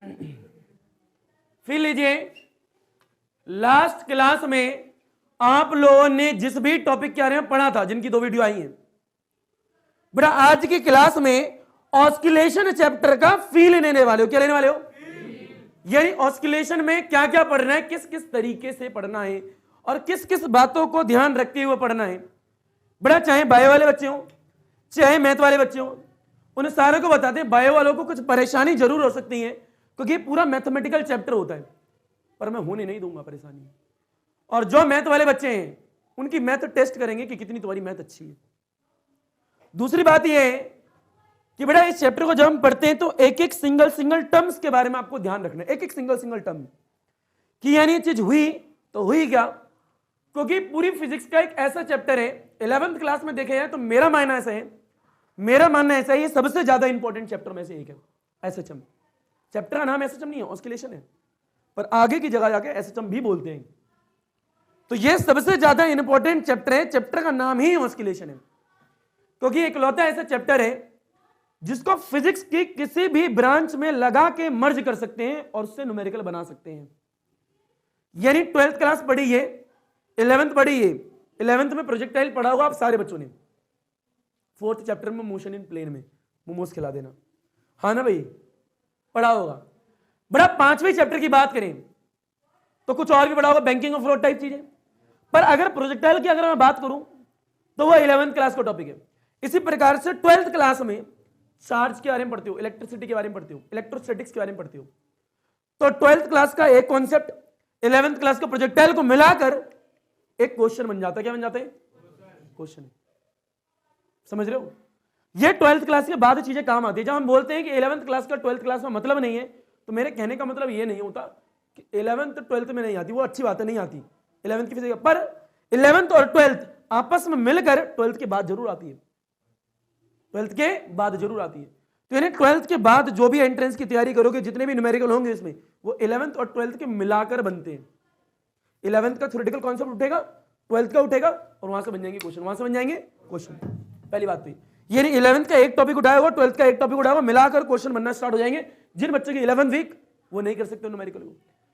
फिर लीजिए, last class में आप लोगों ने जिस भी टॉपिक के बारे में पढ़ा था, जिनकी 2 वीडियो आई हैं, बेटा आज की क्लास में ऑस्किलेशन चैप्टर का फील लेने वाले हो। क्या लेने वाले हो? यानी ऑस्किलेशन में क्या क्या पढ़ना है, किस किस तरीके से पढ़ना है और किस किस बातों को ध्यान रखते हुए पढ़ना है। बेटा चाहे बायो वाले बच्चे हो चाहे मैथ वाले बच्चे हो, उन सारों को बताते हैं। बायो वालों को कुछ परेशानी जरूर हो सकती है क्योंकि पूरा मैथमेटिकल चैप्टर होता है, पर मैं होने नहीं दूंगा परेशानी। और जो मैथ वाले बच्चे हैं उनकी मैथ टेस्ट करेंगे कि कितनी तुम्हारी मैथ अच्छी है। दूसरी बात यह है कि बेटा इस चैप्टर को जब हम पढ़ते हैं तो एक एक सिंगल टर्म्स के बारे में आपको ध्यान रखना है। एक एक सिंगल टर्म कि यानी ये चीज हुई तो हुई क्या, क्योंकि पूरी फिजिक्स का एक ऐसा चैप्टर है 11th क्लास में देखे जाए तो मेरा मानना ऐसा है, ये सबसे ज्यादा इंपॉर्टेंट चैप्टर में से एक है। एसएचएम चैप्टर का नाम एसएचएम नहीं है, ऑस्किलेशन है, पर आगे की जगह जाके एसएचएम भी बोलते हैं। तो ये सबसे ज्यादा इंपॉर्टेंट चैप्टर है, चैप्टर का नाम ही ऑस्किलेशन है, क्योंकि इकलौता ऐसा चैप्टर है जिसको फिजिक्स की किसी भी ब्रांच में लगा के मर्ज कर सकते हैं और उससे न्यूमेरिकल बना सकते हैं। यानी 12th क्लास पढ़ी है, 11th पढ़ी है, 11th में प्रोजेक्टाइल पढ़ा होगा आप सारे बच्चों ने। 4th चैप्टर में मोशन इन प्लेन में मोमोज खिला देना, हाँ ना भाई, पढ़ा होगा। बड़ा 5वें चैप्टर की बात करें तो कुछ और भी पढ़ा होगा, बैंकिंग ऑफ फ्लोट टाइप चीजें। पर अगर प्रोजेक्टाइल की अगर मैं बात करूं तो वो 11th क्लास का टॉपिक है। इसी प्रकार से 12th क्लास में चार्ज के बारे में पढ़ते हो, इलेक्ट्रिसिटी के बारे में पढ़ते हो, इलेक्ट्रोस्टैटिक्स के बारे में पढ़ते हो। तो 12th क्लास का एक कॉन्सेप्ट 11th क्लास का प्रोजेक्टाइल को मिलाकर एक क्वेश्चन बन जाता है। क्या बन जाता है? क्वेश्चन। समझ रहे हो? ये 12th क्लास के बाद चीजें काम आती है। जब हम बोलते हैं कि 11th क्लास का 12th क्लास में मतलब नहीं है, तो मेरे कहने का मतलब ये नहीं होता कि 11th 12th में नहीं आती, वो अच्छी बात है, नहीं आती 11th की फिजिक्स, पर 11th और 12th आपस में मिलकर 12th के बाद जरूर आती है, 12th के बाद जरूर आती है। तो यानी 12th के बाद जो भी एंट्रेंस की तैयारी करोगे, जितने भी न्यूमेरिकल होंगे इसमें, वो 11th और 12th के मिलाकर बनते हैं। 11th का थ्योरेटिकल कॉन्सेप्ट उठेगा, 12th का उठेगा और वहां से बन जाएंगे क्वेश्चन, वहां से बन जाएंगे क्वेश्चन। पहली बात तो यानी 11th का एक टॉपिक उठाया होगा, 12th का एक टॉपिक उठाया होगा, मिलाकर क्वेश्चन बनना स्टार्ट हो जाएंगे। जिन बच्चों की 11th वीक वो नहीं कर सकते न्यूमेरिकल को,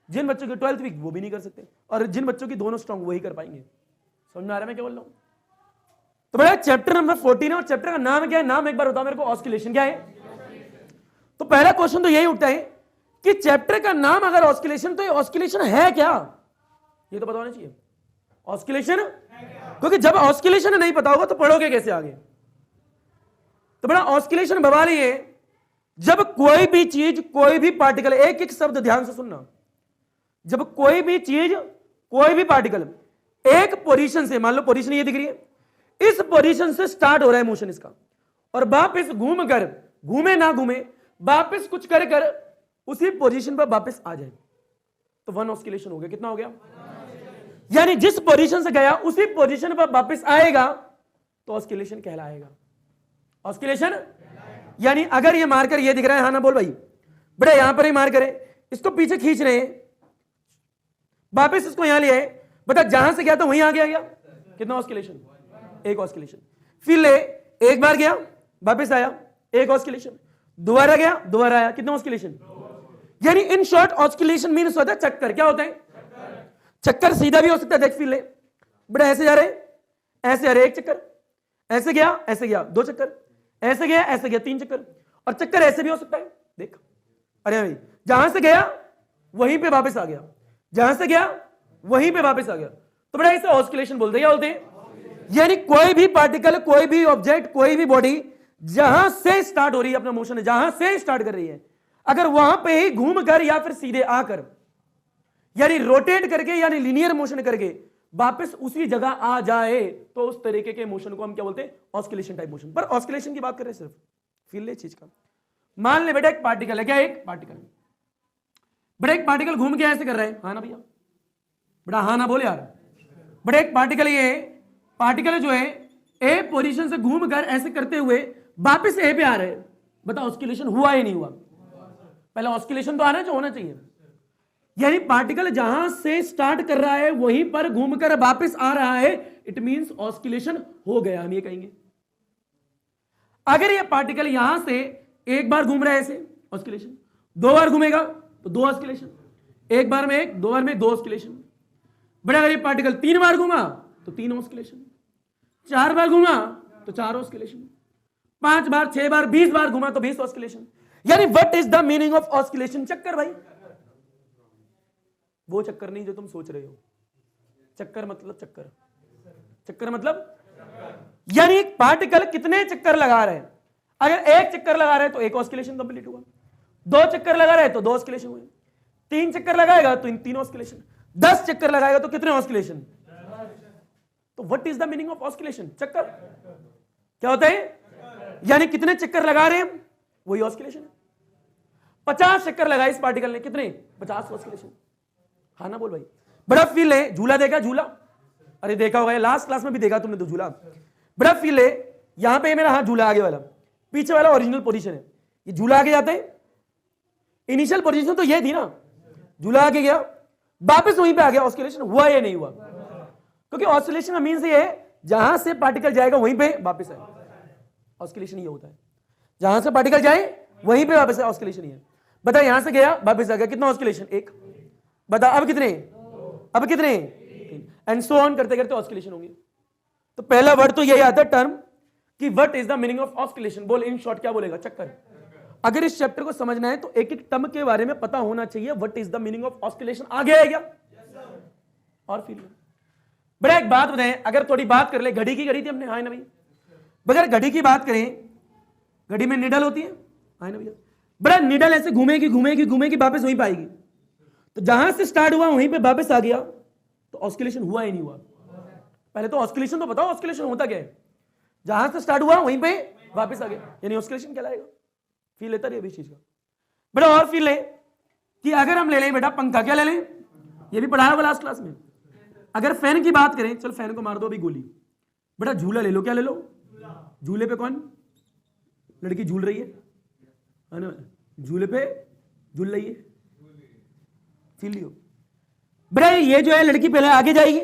जिन बच्चों की 12th वीक वो भी नहीं कर सकते, और जिन बच्चों की दोनों स्ट्रांग वही कर पाएंगे। समझ में आ रहा है मैं क्या बोल रहा हूं? तो बड़ा चैप्टर नंबर 14 है और चैप्टर का नाम क्या है? नाम एक बार बताओ मेरे को, ऑस्किलेशन। क्या है? तो पहला क्वेश्चन तो यही उठता है कि चैप्टर का नाम अगर ऑस्किलेशन, तो ये ऑस्किलेशन है क्या? ये तो बताना चाहिए। ऑस्किलेशन, क्योंकि जब ऑस्किलेशन नहीं पता होगा तो पढ़ोगे कैसे आगे? तो बड़ा ऑस्किलेशन बवाल ये है जब कोई भी चीज, कोई भी पार्टिकल, एक एक शब्द ध्यान से सुनना, जब कोई भी चीज, कोई भी पार्टिकल एक पोजीशन से, मान लो पोजीशन ये दिख रही है, इस पोजीशन से स्टार्ट हो रहा है मोशन इसका, और वापस घूम कर, घूमे ना घूमे, वापस कुछ कर कर उसी पोजीशन पर वापस आ जाए, तो 1 ऑस्किलेशन हो गया। कितना हो गया? यानी जिस पोजीशन से गया उसी पोजीशन पर वापस आएगा तो ऑस्किलेशन कहलाएगा। ऑस्किलेशन यानी अगर ये मार्कर ये दिख रहा है, हाँ ना बोल भाई, बड़े यहां पर ही मार्कर है, इसको पीछे खींच रहे हैं, वापस इसको यहां लिया है, बता जहां से गया तो वहीं आ गया, कितना ऑस्किलेशन? 1 ऑस्किलेशन। फिर ले, एक बार गया वापस आया, 1 ऑस्किलेशन, दोबारा गया दोबारा आया, कितना ऑस्किलेशन? यानी इन शॉर्ट ऑस्किलेशन मींस होता है चक्कर। क्या होता है? चक्कर सीधा भी हो सकता है, देख फिर ले, बड़ा ऐसे जा रहे, ऐसे आ रहे, 1 चक्कर, ऐसे गया 2 चक्कर, ऐसे गया 3 चक्कर, और चक्कर ऐसे भी हो सकता है, देख, अरे भाई जहां से गया वहीं पे वापस आ गया, जहां से गया वहीं पे वापस आ गया, तो बड़ा इसे ऑस्किलेशन बोलते हैं। क्या बोलते हैं? यानी कोई भी पार्टिकल, कोई भी ऑब्जेक्ट, कोई भी बॉडी जहां से स्टार्ट हो रही है अपना मोशन, जहां से स्टार्ट कर रही है, अगर वहां पे ही घूम कर या फिर सीधे आकर, यानी रोटेट करके, यानी लीनियर मोशन करके वापस उसी जगह आ जाए, तो उस तरीके के मोशन को हम क्या बोलते हैं? Oscillation type motion. पर ऑस्किलेशन की बात कर रहे हैं सिर्फ, फील ले चीज का। मान ले बेटा एक पार्टिकल है, क्या एक पार्टिकल, बड़ा एक पार्टिकल घूम के ऐसे कर रहा है, हाँ ना भैया, बड़ा हाँ ना बोल यार, बड़ा एक पार्टिकल, ये पार्टिकल जो है ए पोजीशन से घूम कर ऐसे करते हुए वापस ए पे आ रहे हैं, बताओ ऑस्किलेशन हुआ ही नहीं हुआ? पहले ऑस्किलेशन तो आना जो होना चाहिए, यानी पार्टिकल जहां से स्टार्ट कर रहा है वहीं पर घूमकर वापस आ रहा है, इट मींस ऑस्किलेशन हो गया, हम ये कहेंगे। अगर ये पार्टिकल यहां से एक बार घूम रहा है ऐसे, ऑस्किलेशन, 2 बार घूमेगा तो 2 ऑस्किलेशन, एक बार में 1, 2 बार में 2 ऑस्किलेशन। बड़ा अगर ये पार्टिकल 3 बार घूमा तो 3 ऑस्किलेशन, 4 बार घूमा तो 4 ऑस्किलेशन, 5 बार, 6 बार, 20 बार घुमा तो 20 ऑस्किलेशन। यानी what is the meaning of oscillation? चक्कर भाई, वो चक्कर नहीं जो तुम सोच रहे हो। चक्कर मतलब चक्कर, चक्कर मतलब यानी एक पार्टिकल कितने चक्कर लगा रहे हैं। अगर 1 चक्कर लगा रहे हैं तो 1 ऑस्किलेशन कंप्लीट हुआ, 2 चक्कर लगा रहे हैं तो 2 ऑस्किलेशन हुए, 3 चक्कर लगाएगा तो इन 3 ऑस्किलेशन, 10 चक्कर लगाएगा तो कितने ऑस्किलेशन? तो what is the meaning of oscillation? चक्कर। क्या होता है? यानी कितने चक्कर लगा रहे हैं वही ऑस्किलेशन है। 50 चक्कर लगाए इस पार्टिकल ने, कितने? 50 ऑस्किलेशन। हाँ ना बोल भाई। बड़ा फील है, झूला देखा? झूला अरे देखा होगा, लास्ट क्लास में भी देखा तुमने तो झूला। बड़ा फील है, यहां पे मेरा हाथ झूला आगे वाला, पीछे वाला ओरिजिनल पोजीशन है, ये झूला आगे जाते हैं। इनिशियल पोजीशन तो ये थी ना, झूला आगे गया, वापस वहीं पे आ गया, ऑस्किलेशन हुआ या नहीं हुआ? क्योंकि ऑस्किलेशन का मीन्स ये है जहां से पार्टिकल जाएगा वहीं पे वापस आए, ऑस्किलेशन ये होता है। जहां से पार्टिकल जाए वहीं पे वापस आए, ऑस्किलेशन ये। बता, यहां से गया वापस आ गया, कितना ऑस्किलेशन? 1। बता अब कितने? अब कितने? एंड सो ऑन करते करते ऑस्किलेशन होंगे। तो पहला वर्ड तो यही आता है टर्म कि what is the meaning of oscillation. बोल इन शॉर्ट क्या बोलेगा? चक्कर। अगर इस चैप्टर को समझना है तो एक एक टर्म के बारे में पता होना चाहिए। What is the meaning of oscillation आ गया है क्या? और फिर बड़ा एक बात बताएं, अगर थोड़ी बात कर ले, घड़ी की, घड़ी थी हमने, हाँ ना भैया? बगैर घड़ी की बात करें, घड़ी में निडल होती है, हाँ ना भैया? बड़ा निडल ऐसे घूमेगी घूमेगी घूमेगी वापस वहीं पाएगी, तो जहां से स्टार्ट हुआ वहीं पे वापस आ गया तो ऑस्किलेशन हुआ ही नहीं हुआ? पहले तो ऑस्किलेशन तो बताओ, ऑस्किलेशन होता क्या है? जहां से स्टार्ट हुआ वहीं पे वापस आ गया, यानी ऑस्किलेशन कहलाएगा। फील लेता रही अभी चीज का। बेटा और फील ले कि अगर हम ले लें बेटा पंखा, क्या ले लें? ये भी पढ़ाया हुआ लास्ट क्लास में। अगर फैन की बात करें, चल फैन को मार दो अभी गोली। बेटा झूला ले लो, क्या ले लो? झूले पे कौन लड़की झूल रही है ना? झूले पे झूल रही है, फील लियो। बेटा ये जो है लड़की पहले आगे जाएगी,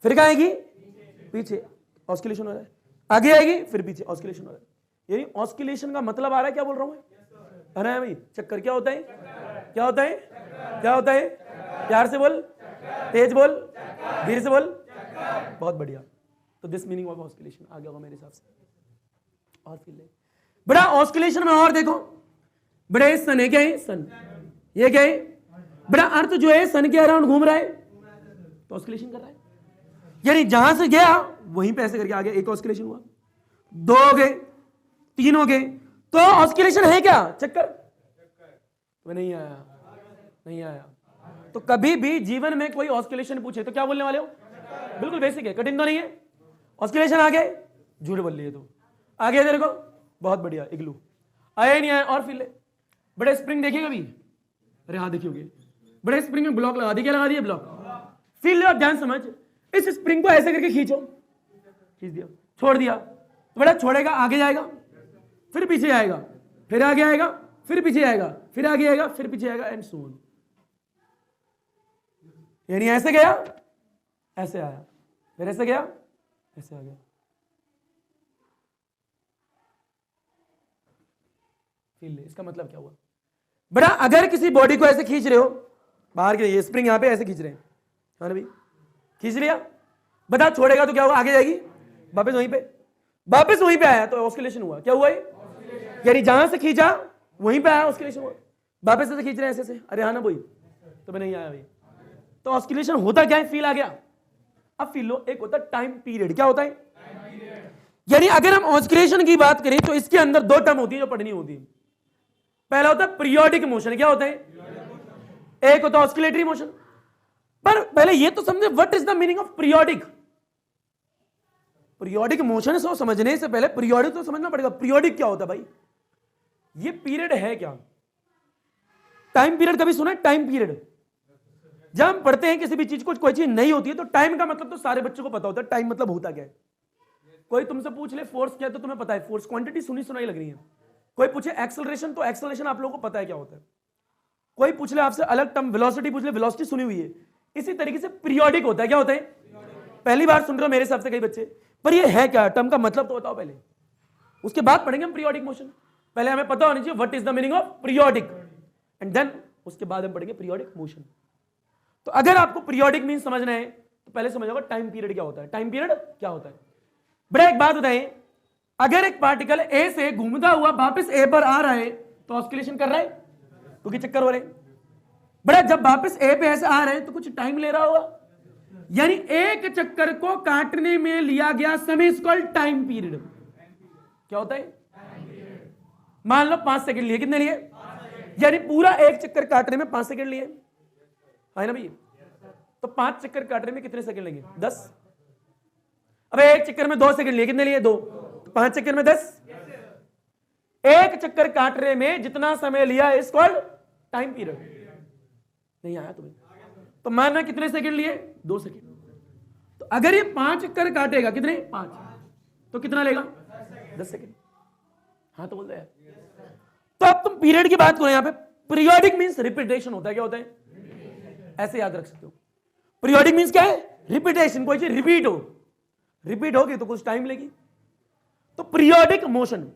फिर क्या आएगी? पीछे, ऑस्किलेशन हो रहा है। आगे आएगी फिर पीछे, ऑस्किलेशन हो रहा है। यानी ऑस्किलेशन का मतलब आ रहा है, क्या बोल रहा हूं मैं? अरे भाई चक्कर क्या होता है? क्या होता है? क्या होता है? प्यार से बोल, तेज बोल, धीरे से बोल। बहुत बढ़िया। तो दिस मीनिंग ऑफ ऑस्किलेशन आ गया होगा मेरे हिसाब से। और फिर ले बड़ा ऑस्किलेशन में और देखो, बड़े सन है, क्या है? सन। ये क्या है? बड़ा अर्थ जो है सन के अराउंड घूम रहा है तो ऑस्किलेशन कर रहा है। यानी जहां से गया वहीं पे ऐसे करके आ गया, एक ऑस्किलेशन हुआ, 2 हो गए, 3 हो गए, तो ऑस्किलेशन है क्या? चक्कर। तो नहीं आया, नहीं आया। तो कभी भी जीवन में कोई ऑस्किलेशन पूछे तो क्या बोलने वाले हो? बिल्कुल बेसिक है, कठिन तो नहीं है। ऑस्किलेशन आ गए, झूठ बोल लिए तो आ गया तेरे को, बहुत बढ़िया। इग्लू आया नहीं आया? और फिर ले बड़े स्प्रिंग देखिए कभी? अरे हाँ देखिए होगे, बड़े स्प्रिंग में ब्लॉक लगा दिए, क्या लगा दिए? ब्लॉक। फील ले और ध्यान समझ, इस स्प्रिंग को ऐसे करके खींचो, खींच दिया, छोड़ दिया, तो बड़ा छोड़ेगा, आगे जाएगा, फिर पीछे आएगा, फिर आगे आएगा, फिर पीछे आएगा, फिर आगे आएगा, फिर पीछे आएगा, एंड सो ऑन। यानी ऐसे गया, ऐसे आया, फिर ऐसे गया, ऐसे आ गया। फील ले, इसका मतलब क्या हुआ? बड़ा अगर किसी बॉडी को ऐसे खींच रहे हो, बाहर के ये स्प्रिंग यहां पे ऐसे खींच रहे हैं, हाँ ना भाई? खींच लिया, बता छोड़ेगा तो क्या होगा? आगे जाएगी, वापस वहीं पे, वापस वहीं पे आया तो ऑस्किलेशन हुआ। क्या हुआ? यानी जहां से खींचा वहीं पे आया, ऑस्किलेशन हुआ। वापस से खींच रहे हैं ऐसे से, अरे हाँ ना भाई? तो मैं नहीं आया भाई। तो ऑस्किलेशन होता क्या है? फील आ गया। अब फील लो, एक होता है टाइम पीरियड। क्या होता है? यानी अगर हम ऑस्किलेशन की बात करें तो इसके अंदर 2 टर्म होती है जो पढ़नी होती है। पहला होता है पीरियोडिक मोशन। क्या होता है? एक होता है ऑस्किलेटरी मोशन। पर पहले ये तो समझे what is the meaning of periodic. Periodic motion को समझने से पहले पीरियोडिक तो समझना पड़ेगा। पीरियोडिक क्या होता है भाई? ये पीरियड है क्या? टाइम पीरियड कभी सुना है? टाइम पीरियड जब हम पढ़ते हैं किसी भी चीज को, कोई चीज नहीं होती है तो टाइम का मतलब तो सारे बच्चों को पता होता है। टाइम मतलब होता क्या है? कोई तुमसे पूछ ले फोर्स क्या है तो तुम्हें पता है, फोर्स क्वांटिटी सुनी सुनाई लग रही है। कोई पूछे एक्सेलरेशन तो एक्सेलरेशन आप लोगों को पता है क्या होता है। कोई पूछ ले आपसे अलग टर्म वेलोसिटी पूछ ले, वेलोसिटी सुनी हुई है। इसी तरीके से पीरियोडिक होता है। क्या होता है? पहली बार सुन रहे हो मेरे हिसाब से कई बच्चे, पर ये है क्या? टर्म का मतलब तो बताओ पहले, उसके बाद पढ़ेंगे हम पीरियोडिक मोशन। पहले हमें पता होना चाहिए what is the meaning of periodic. And then उसके बाद हम पढ़ेंगे पीरियोडिक मोशन। तो अगर आपको पीरियोडिक मीन समझना है तो पहले समझोगे टाइम पीरियड क्या होता है। टाइम पीरियड क्या होता है? बड़ा एक बात बताएं, अगर एक पार्टिकल ए से घूमता हुआ वापस ए पर आ रहा है तो ऑस्किलेशन कर रहा है, क्योंकि चक्कर हो रहे हैं। बड़ा जब वापस ए पे ऐसे आ रहे हैं तो कुछ टाइम ले रहा होगा, यानी एक चक्कर को काटने में लिया गया समय इज कॉल्ड टाइम पीरियड। क्या होता है? मान लो 5 सेकंड लिए, कितने लिए? यानी पूरा एक चक्कर काटने में 5 सेकंड लिए, है ना भाई? तो 5 चक्कर काटने में कितने सेकंड लेंगे? 10। अब एक चक्कर में 2 सेकंड लिए, कितने लिए? 2। तो 5 चक्कर में 10। एक चक्कर काटने में जितना समय लिया इज कॉल्ड टाइम पीरियड। नहीं आया तुम्हें? तो मानना कितने सेकंड लिए? 2 सेकंड। तो अगर ये 5 चक्कर काटेगा, कितने? 5, तो कितना लेगा? 10 सेकंड। हाँ तो बोल रहे हैं। तो अब तुम पीरियड की बात करो, यहां पे पीरियोडिक मींस रिपीटेशन होता है। क्या होता है? ऐसे याद रख सकते हो। पीरियोडिक मींस क्या है? रिपीटेशन। कोई चीज रिपीट हो, रिपीट होगी तो कुछ टाइम लेगी। तो पीरियोडिक मोशन,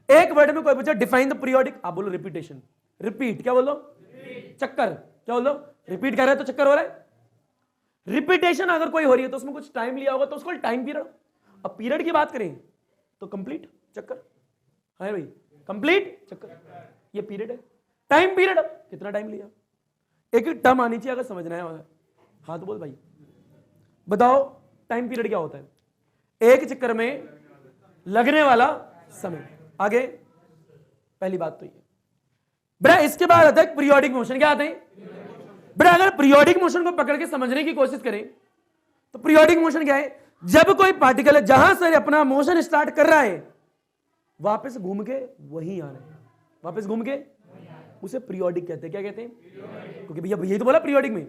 एक वर्ड में कोई पूछा डिफाइन द पीरियोडिक, आप बोलो रिपीटेशन। रिपीट क्या बोलो? चक्कर। क्या बोलो? रिपीट कर रहे हैं तो चक्कर हो रहा है। रिपीटेशन अगर कोई हो रही है तो उसमें कुछ टाइम लिया होगा तो उसको टाइम पीरियड। अब पीरियड की बात करें तो कंप्लीट चक्कर है भाई, कंप्लीट चक्कर, ये पीरियड है। टाइम पीरियड कितना टाइम लिया, एक टर्म आनी चाहिए अगर समझना है। हाँ तो बोल भाई, बताओ टाइम पीरियड क्या होता है? एक चक्कर में लगने वाला समय। आगे पहली बात तो ये बड़ा। इसके बाद आता है पीरियोडिक मोशन। क्या आते हैं बड़ा? अगर पीरियोडिक मोशन को पकड़ के समझने की कोशिश करें तो पीरियोडिक मोशन क्या है? जब कोई पार्टिकल जहां से अपना मोशन स्टार्ट कर रहा है वापस घूम के वहीं आ रहा है, वापस घूम के, उसे पीरियोडिक कहते हैं। क्या कहते हैं? क्योंकि भैया यही तो बोला पीरियोडिक में।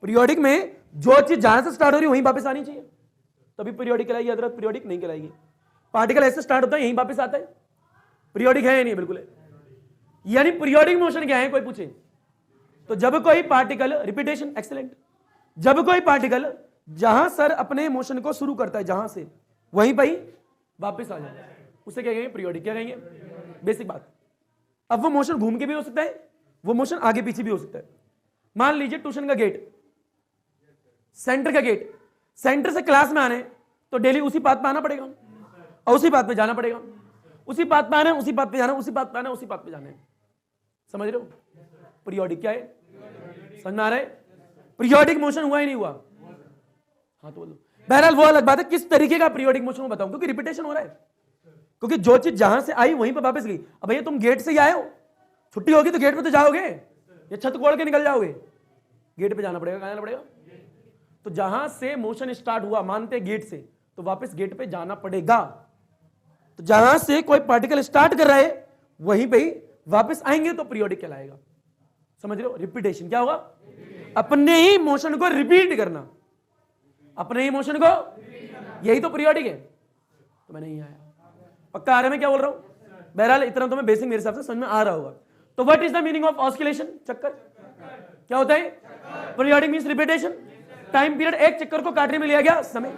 पीरियोडिक में जो चीज जहां से स्टार्ट हो रही है वहीं वापस आनी चाहिए, तभी पीरियोडिक कहलाएगी, अदरवाइज पीरियोडिक नहीं कहलाएगी। पार्टिकल ऐसे स्टार्ट होता है यहीं वापस आता है, पीरियोडिक है या नहीं? बिल्कुल है। यानी पीरियोडिक मोशन क्या है कोई पूछे तो जब कोई पार्टिकल, रिपीटेशन एक्सीलेंट, जब कोई पार्टिकल जहां सर अपने मोशन को शुरू करता है जहां से वहीं पर ही वापस आ जाए उसे क्या कहेंगे? पीरियोडिक। क्या कहेंगे? बेसिक बात। अब वो मोशन घूम के भी हो सकता है, वो मोशन आगे पीछे भी हो सकता है। मान लीजिए ट्यूशन का गेट, सेंटर का गेट, सेंटर से क्लास में आने तो डेली उसी पाथ पे आना पड़ेगा और उसी पाथ पे जाना पड़ेगा, उसी पाथ पे आना है, उसी पाथ पे जाना, उसी पाथ पे आना है, उसी पाथ पे जाना है। समझ रहे हो? पीरियोडिक क्या है? समझ में आ रहा है? पीरियोडिक मोशन हुआ ही नहीं हुआ? हाँ तो बोलो। बहरहाल वो अलग बात है किस तरीके का पीरियोडिक मोशन बताऊं, क्योंकि रिपीटेशन हो रहा है, क्योंकि जो चीज जहां से आई वहीं पर वापस गई। अब भैया तुम गेट से ही आए हो, छुट्टी होगी तो गेट पे तो जाओगे या छत कोड़ के निकल जाओगे? गेट पे जाना पड़ेगा। कहां जाना पड़ेगा? तो जहां से मोशन स्टार्ट हुआ, मानते गेट से, तो वापस गेट पे जाना पड़ेगा। तो जहां से कोई पार्टिकल स्टार्ट कर रहा है वहीं पे ही वापस आएंगे तो पीरियोडिक कहलाएगा। समझ रहे हो? रिपीटेशन क्या होगा? अपने ही मोशन को रिपीट करना, अपने ही मोशन को, यही तो पीरियोडिक है। तो मैं नहीं आया, पक्का आ रहा है मैं क्या बोल रहा हूं? बहरहाल इतना तो मैं बेसिक मेरे हिसाब से समझ में आ रहा होगा। तो what is the meaning of oscillation? चक्कर। क्या होता है? Periodic means repetition. Time period, एक चक्कर को काटने में लिया गया समय,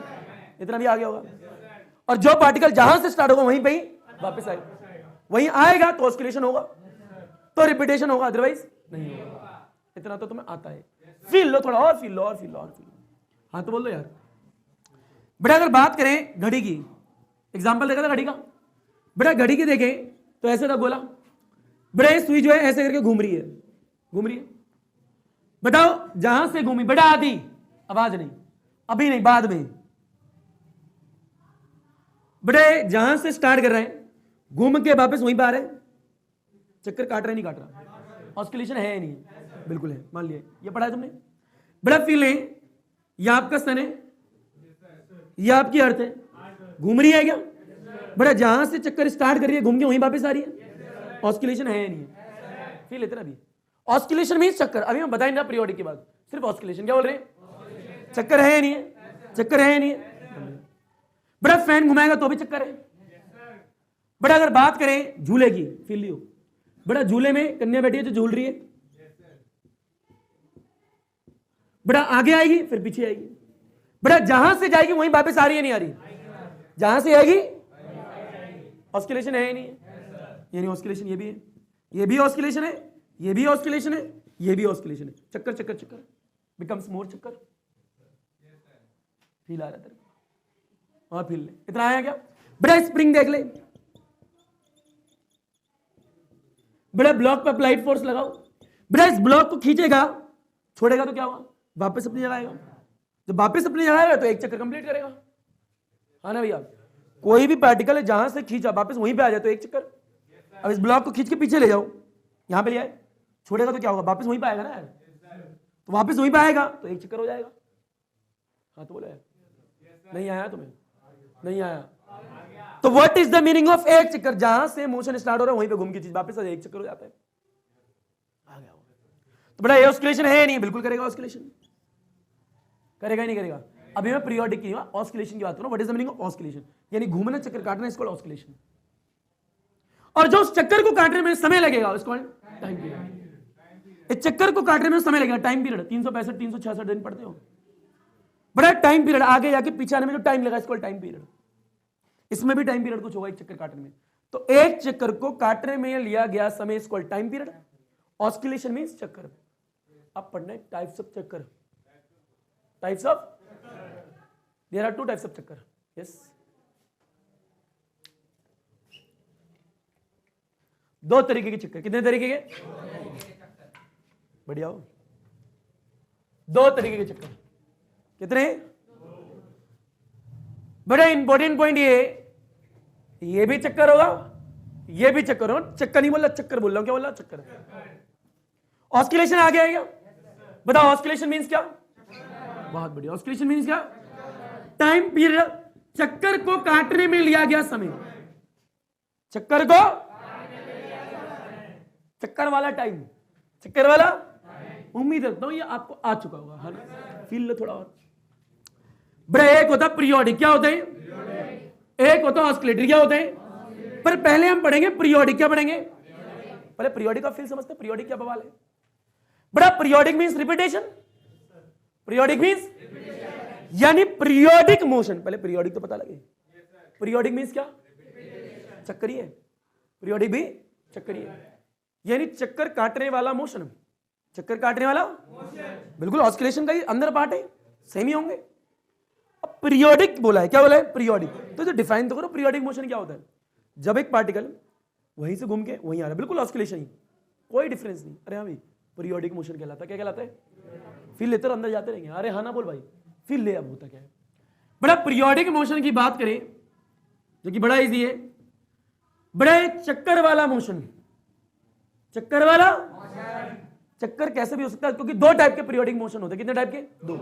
इतना भी आ गया होगा। और जो पार्टिकल जहां से स्टार्ट होगा वहीं पे ही वापस आएगा, वहीं आएगा तो ऑस्किलेशन होगा, तो रिपीटेशन होगा, अदरवाइज नहीं होगा। इतना तो तुम्हें आता है। फील लो थोड़ा और, फील लो और फील लो और फील लो। हाँ तो बोल दो यार। बेटा अगर बात करें घड़ी की, एग्जाम्पल देखा था घड़ी का। बेटा घड़ी की देखें तो ऐसे था गोला, बेटा ये सुई जो है ऐसे करके घूम रही है, घूम रही है। बताओ जहां से घूमी, बेटा आधी आवाज नहीं, अभी नहीं, बाद में। बेटा जहां से स्टार्ट कर रहे हैं घूम के वापस वहीं पर आ रहे हैं, चक्कर काट रहे नहीं काट रहा, ऑस्किलेशन है या नहीं? बिल्कुल है। मान लिया ये पढ़ा है तुमने। बड़ा फील है, यह आपका सन है, यह आपकी अर्थ है, घूम रही है क्या? बड़ा जहां से चक्कर स्टार्ट कर रही है घूम के वहीं वापस आ रही है, ऑस्किलेशन है या नहीं? फील इतना भी। ऑस्किलेशन मींस चक्कर। अभी मैं बताएंगे पीरियोडिक के बाद, सिर्फ ऑस्किलेशन। क्या बोल रहे हैं? चक्कर है या नहीं है? चक्कर है या नहीं है? बड़ा फैन घुमाएगा तो भी चक्कर है। बड़ा अगर बात करें झूले की, फील लियो। बड़ा झूले में कन्या बैठी है जो झूल रही है, बड़ा आगे आएगी फिर पीछे आएगी, बड़ा जहां से जाएगी वहीं वापस आ रही है नहीं आ रही? जहां से आएगी ऑस्किलेशन है या नहीं है? यानी ऑस्किलेशन ये भी है, ये भी ऑस्किलेशन है, ये भी ऑस्किलेशन है, ये भी ऑस्किलेशन है, चक्कर चक्कर चक्कर बिकम्स मोर चक्कर। फील आ रहा है तेरे को? और फील ले, इतना आया क्या? बेटा स्प्रिंग देख ले, बेटा ब्लॉक पे अप्लाइड फोर्स लगाओ, बेटा इस ब्लॉक को खींचेगा, छोड़ेगा तो क्या होगा? वापस अपनी जगह आएगा। जब वापस अपनी जगह आएगा तो एक चक्कर कंप्लीट करेगा, हाँ ना भैया? कोई भी पार्टिकल है जहां से खींचा वापस वहीं पे आ जाए तो एक चक्कर। अब इस ब्लॉक को खींच के पीछे ले जाओ, यहां पे ले आए, छोड़ेगा तो क्या होगा? वापस वहीं पे आएगा ना यार, तो वापस वहीं पे आएगा तो एक चक्कर हो जाएगा। हाँ तो बोला नहीं आया तुम्हें? नहीं आया। तो what is the meaning of एक चक्कर? जहां से मोशन स्टार्ट हो रहा है वहीं पे घूम के चीज वापस एक चक्कर हो जाता है। आ गया। तो बड़ा ये ऑस्किलेशन है नहीं? बिल्कुल करेगा ऑस्किलेशन, करेगा ही नहीं करेगा? अभी मैं पीरियोडिक की ऑस्किलेशन की बात करूं। What is the meaning of oscillation? यानी घूमना, चक्कर काटना, इसको ऑस्किलेशन। और जो उस चक्कर को काटने में समय लगेगा उसको टाइम पीरियड। इस चक्कर को काटने में समय लगेगा, टाइम पीरियड। 365 366 दिन पढ़ते हो, बड़ा टाइम पीरियड। आगे जाके पीछे आने में जो टाइम लगा इसको टाइम पीरियड। इसमें भी टाइम पीरियड कुछ होगा एक चक्कर काटने में। तो एक चक्कर को काटने में लिया गया समय इसको टाइम पीरियड। ऑस्किलेशन मींस चक्कर। अब पढ़ना है टाइप्स ऑफ चक्कर। Types of, there are 2 types of चक्कर। यस, 2 तरीके के चक्कर। कितने तरीके के? बढ़िया हो। 2 तरीके के चक्कर। कितने? बड़ा इंपॉर्टेंट पॉइंट ये भी चक्कर होगा, ये भी चक्कर होगा। चक्कर नहीं बोल रहा, चक्कर बोल रहा हूं। क्या बोल रहा? चक्कर। ऑस्किलेशन आ गया है क्या? बताओ ऑस्किलेशन मींस क्या? बहुत बढ़िया। ऑस्किलेशन मींस क्या? Time period. चक्कर को काटने में लिया गया समय, चक्कर को, चक्कर वाला टाइम, चक्कर वाला। उम्मीद रखता हूं ये आपको आ चुका होगा, है ना? फील लो थोड़ा और। बड़ा एक होता पीरियोडिक, क्या होते हैं? एक होता ऑस्किलेटरी, क्या होते हैं? पर पहले हम पढ़ेंगे पीरियोडिक। क्या पढ़ेंगे? पहले पीरियोडिक का फील समझते हैं। पीरियोडिक क्या बवाल है? बड़ा periodic means repetition. Periodic means यानी पीरियोडिक मोशन। पहले पीरियोडिक तो पता लगे। पीरियोडिक मींस क्या? चक्करी है। पीरियोडिक भी चक्करी है, यानी चक्कर काटने वाला मोशन। चक्कर काटने वाला बिल्कुल ऑस्किलेशन का ही अंदर पार्ट है, सेम ही होंगे। अब पीरियोडिक बोला है, क्या बोला है? पीरियोडिक। तो जो डिफाइन तो करो, पीरियोडिक मोशन क्या होता है? जब एक पार्टिकल वहीं से घूम के वहीं आ रहा है, बिल्कुल ऑस्किलेशन ही, कोई डिफरेंस नहीं। अरे हाँ भाई, पीरियोडिक मोशन कहलाता है। क्या कहलाता है? फील लेते रहो, अंदर जाते रहेंगे। अरे हाँ ना बोल भाई, फील ले। अब होता क्या है? बड़ा पीरियोडिक मोशन की बात करें जो कि बड़ा इजी है। बड़ा चक्कर वाला मोशन। चक्कर वाला चक्कर कैसे भी हो सकता है, क्योंकि 2 टाइप के पीरियोडिक मोशन होते हैं। कितने टाइप के? 2।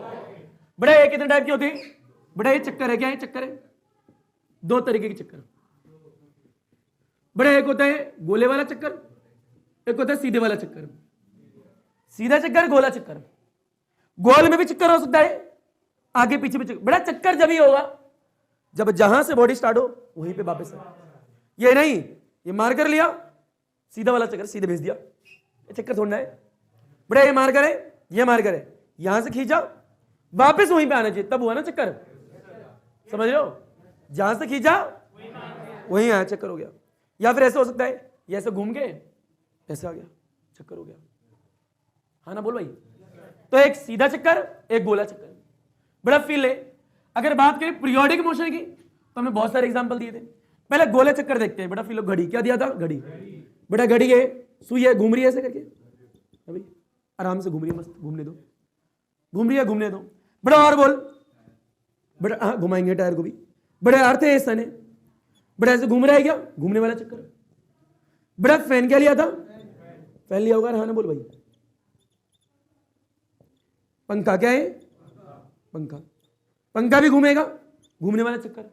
बड़ा ये कितने टाइप के होते हैं? बड़ा ये चक्कर है, क्या है? चक्कर है। 2 तरीके के चक्कर। बड़ा एक होता है गोले वाला चक्कर, एक होता है सीधे वाला चक्कर। सीधा चक्कर, गोला चक्कर। गोल में भी चक्कर हो सकता है, आगे पीछे भी चक्कर। बड़ा चक्कर जब ही होगा जब जहां से बॉडी स्टार्ट हो वहीं पे वापस है। ये नहीं ये मार कर लिया, सीधा वाला चक्कर सीधे भेज दिया, ये चक्कर थोड़ा है। बड़ा ये मार कर है, ये मार कर है, यहां से खींचा वापस वहीं पे आना चाहिए, तब हुआ ना चक्कर। समझ रहे हो? जहां से खींचा वहीं आया, चक्कर हो गया। या फिर ऐसा हो सकता है, ये ऐसे घूम के ऐसे आ गया, चक्कर हो गया। हाँ ना बोल भाई? तो एक सीधा चक्कर, एक गोला चक्कर। बड़ा फील है। अगर बात करें पीरियोडिक मोशन की तो हमने बहुत सारे एग्जांपल दिए थे। पहले गोले चक्कर देखते हैं। बड़ा फील। घड़ी क्या दिया था? घड़ी। बड़ा घड़ी है, सुई है, घूम रही है ऐसे करके। अभी आराम से घूम रही है, मस्त घूमने दो। घूम रही है, घूमने दो। बड़ा और बोल। बड़ा हाँ, घुमाएंगे टायर को भी। बड़े अर्थ है ऐसा ने। बड़ा ऐसे घूम रहा है, क्या? घूमने वाला चक्कर। बड़ा फैन क्या लिया था? फैन लिया होगा। हाँ ना बोल भाई? पंखा क्या है? पंखा। पंखा भी घूमेगा, घूमने वाला चक्कर।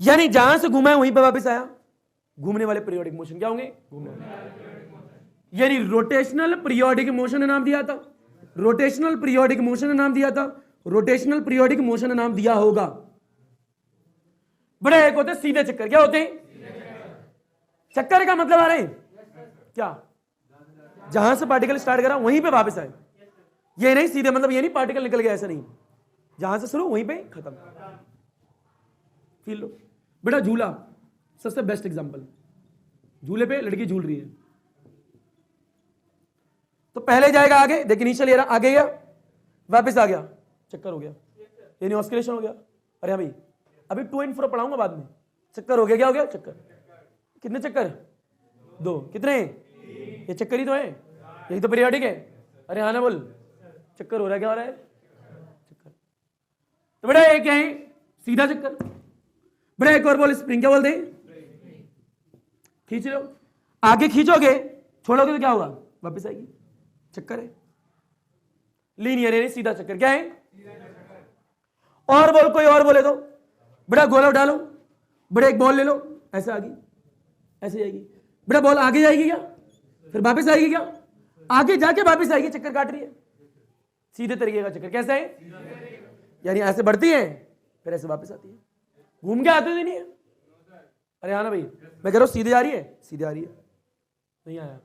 यानी जहां से घुमा है वहीं पर वापस आया, घूमने वाले पीरियोडिक मोशन क्या होंगे? घूमने वाले। यानी रोटेशनल पीरियोडिक मोशन नाम दिया था, रोटेशनल पीरियोडिक मोशन नाम दिया था, रोटेशनल पीरियोडिक मोशन नाम दिया होगा। बड़े एक होते हैं सीधे चक्कर। क्या होते हैं? चक्कर का मतलब आ रहे हैं क्या? जहां से पार्टिकल स्टार्ट करा वहीं पे वापस आए। ये नहीं सीधे मतलब ये नहीं पार्टिकल निकल गया, ऐसा नहीं। जहां से शुरू वहीं पे खत्म। Feel low. बेटा झूला सबसे बेस्ट एग्जांपल। झूले पे लड़की झूल रही है, तो पहले जाएगा आगे, देखिए इनिशियल एयर आगे गया, वापस आ गया, चक्कर हो गया, यानी ऑस्किलेशन हो गया। अरे हाँ भाई, अभी टू एंड फ्रो पढ़ाऊंगा बाद में। चक्कर हो गया, क्या हो गया? चक्कर। कितने चक्कर? 2। कितने? ये चक्कर ही तो है, यही तो पीरियोडिक है। अरे हाँ ना बोल, चक्कर हो रहा है, क्या हो रहा है? चक्कर। तो बेटा एक क्या है? सीधा चक्कर। बेटा एक और बोल, स्प्रिंग क्या बोलते हैं? खींच लो, आगे खींचोगे, छोड़ोगे तो क्या होगा? वापस आएगी, चक्कर है। लीनियर है, सीधा चक्कर। क्या है? और बोल, कोई और बोले तो। बेटा गोला डालो, बेटा एक बॉल ले लो, ऐसे आगे, ऐसे जाएगी। बेटा बॉल आगे जाएगी क्या? फिर वापस आएगी क्या? आगे जाके वापस आएगी, चक्कर काट रही है। सीधे तरीके का चक्कर। कैसा है? यानी ऐसे बढ़ती है, फिर ऐसे वापस आती है, घूम के आते नहीं है। अरे हाँ ना भाई, मैं कह रहा हूं सीधे जा रही है, सीधे आ रही है, नहीं आया,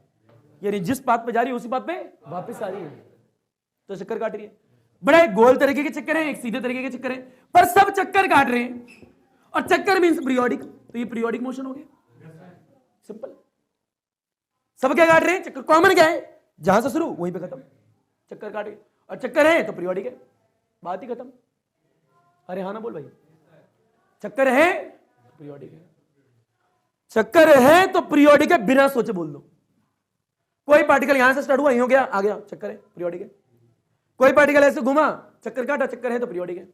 यानी जिस बात पे जा रही है उसी बात पे वापस आ रही है, तो चक्कर काट रही है। बड़े गोल तरीके के चक्कर हैं, एक सीधे तरीके के चक्कर हैं, पर सब चक्कर काट रहे हैं। और चक्कर मींस पीरियोडिक, तो ये पीरियोडिक मोशन हो गया। सिंपल। सब क्या काट रहे हैं? चक्कर। कॉमन क्या है? जहां से शुरू वहीं पे खत्म, चक्कर काटे। और चक्कर है तो पीरियोडिक है, बात ही खत्म। अरे हाँ ना बोल भाई, चक्कर है तो पीरियोडिक है, चक्कर है तो पीरियोडिक है, बिना सोचे बोल दो। कोई पार्टिकल यहां से स्टार्ट हुआ, यहीं हो गया, आ गया, चक्कर है, पीरियोडिक है। कोई पार्टिकल ऐसे घुमा, चक्कर काटा, चक्कर है तो पीरियोडिक है।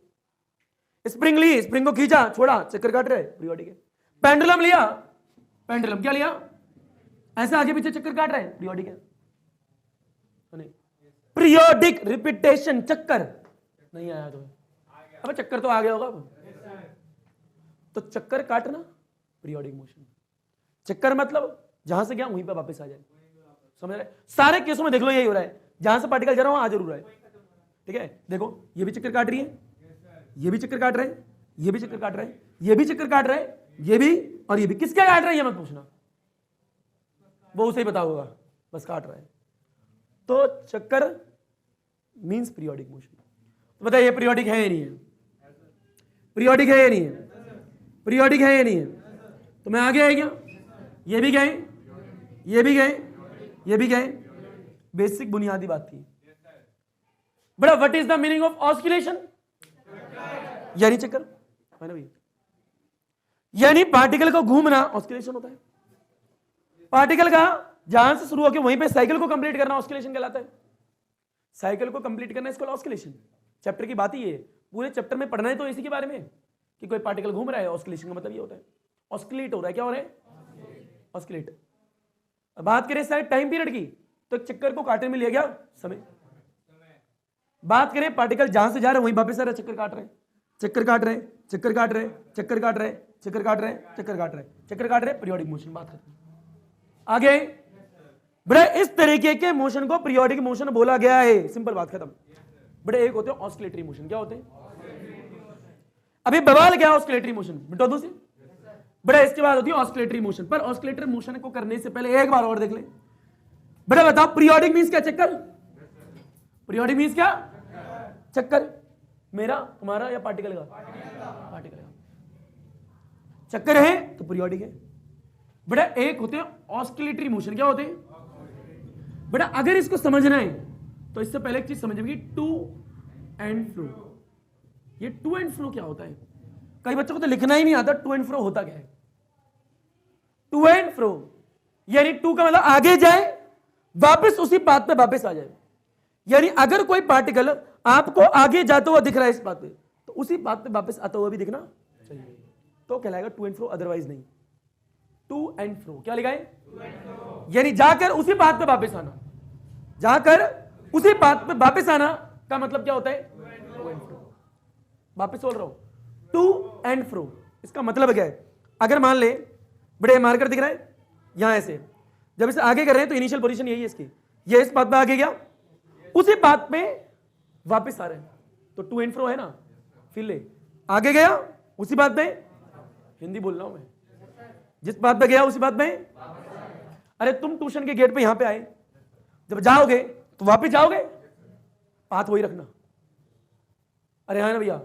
स्प्रिंग ली, स्प्रिंग को खींचा, छोड़ा, चक्कर काट रहे, पीरियोडिक है। पेंडुलम लिया, पेंडुलम क्या लिया? ऐसे आगे पीछे चक्कर काट रहे हैं, पीरियोडिक है। पीरियोडिक रिपीटेशन, चक्कर नहीं आया तो अब चक्कर तो आ गया होगा। तो चक्कर काटना पीरियोडिक मोशन। चक्कर मतलब जहां से गया वहीं पे वापस आ जाए, समझ रहे? सारे केसों में देख लो यही हो रहा है, जहां से पार्टिकल जा रहा है वहां जरूर है। ठीक है, देखो ये भी चक्कर काट रही है, ये भी चक्कर काट रहे हैं, ये भी चक्कर काट रहे हैं, ये भी चक्कर काट रहे हैं, ये भी और ये भी। किसका काट रहे हैं ये मत पूछना, वो उसे ही पता होगा, बस काट रहा है। तो चक्कर मींस पीरियोडिक मोशन। तो बताइए पीरियोडिक है या नहीं है? पीरियोडिक है या नहीं है? पीरियोडिक है या नहीं है? तो मैं आगे आई क्या? ये भी गए, ये भी गए, ये भी गए। बेसिक बुनियादी बात थी। बड़ा what is the meaning of oscillation? यानी चक्कर है ना भैया, यानी पार्टिकल को घूमना ऑस्किलेशन होता है। पार्टिकल का जहां से शुरू होकर वहीं पे साइकिल को कंप्लीट करना ऑस्किलेशन कहलाता है। साइकिल को कंप्लीट करना इसको ऑस्किलेशन। चैप्टर की बात ही है, पूरे चैप्टर में पढ़ना है तो इसी के बारे में कि कोई पार्टिकल घूम रहा है, ऑस्किलेशन का मतलब ये होता है, ऑस्किलेट हो रहा है। क्या हो रहा है? ऑस्किलेट। बात करें साइड टाइम पीरियड की, तो चक्कर को काटने में लिया गया समय। बात करें पार्टिकल जहां से जा रहे हैं वहीं वापस आ रहे, चक्कर काट रहे हैं, चक्कर काट रहे हैं, चक्कर काट रहे हैं, चक्कर काट रहे हैं, चक्कर काट रहे हैं, चक्कर काट रहे हैं, चक्कर काट रहे हैं, पीरियोडिक मोशन। बात खत्म। आगे बड़े इस तरीके के मोशन को पीरियोडिक मोशन बोला गया है, सिंपल बात खत्म। बड़े एक होते हैं ऑस्किलेटरी मोशन। क्या होते हैं? अभी बवाल क्या है ऑस्किलेटरी मोशन, बता दो से। बड़ा इसके बाद होती है ऑस्किलेटरी मोशन। पर ऑस्किलेटरी मोशन को करने से पहले एक बार और देख ले। बड़ा बताओ पीरियोडिक मींस क्या? चक्कर। पीरियोडिक मींस क्या? चक्कर। मेरा, तुम्हारा या पार्टिकल का? पार्टिकल का। चक्कर है तो पीरियोडिक है। बड़ा एक होते हैं ऑस्किलेटरी मोशन। क्या होते हैं? बड़ा अगर इसको समझना है तो इससे पहले एक चीज समझेंगे, टू एंड फ्रो। ये टू एंड फ्रो क्या होता है? कई बच्चों को तो लिखना ही नहीं आता टू एंड फ्रो होता क्या है। टू एंड फ्रो यानी टू का मतलब आगे जाए, वापस उसी बात पे वापस आ जाए। यानी अगर कोई पार्टिकल आपको आगे जाता हुआ दिख रहा है इस बात पे, तो उसी बात पे वापस आता हुआ भी दिखना चाहिए, तो कहलाएगा टू एंड फ्रो, अदरवाइज नहीं। टू एंड फ्रो क्या लिखा है? यानी जाकर उसी बात पे वापस आना, जाकर उसी बात पे वापस आना का मतलब क्या होता है? To and fro. वापस बोल रहा हूं, टू एंड फ्रो इसका मतलब क्या है? अगर मान ले बड़े मार्कर दिख रहा है यहां ऐसे, जब इसे आगे कर रहे हैं तो इनिशियल पोजीशन यही है इसकी, ये इस बात पे आगे गया, उसी बात पे वापस आ रहे हैं, तो टू एंड फ्रो है ना। फिर ले आगे गया उसी बात पे, हिंदी बोल रहा हूं मैं, जिस बात पे गया उसी बात पे। अरे तुम ट्यूशन के गेट पे यहां पे आए, जब जाओगे तो वापस जाओगे, हाथ वही रखना। अरे हाँ ना भैया,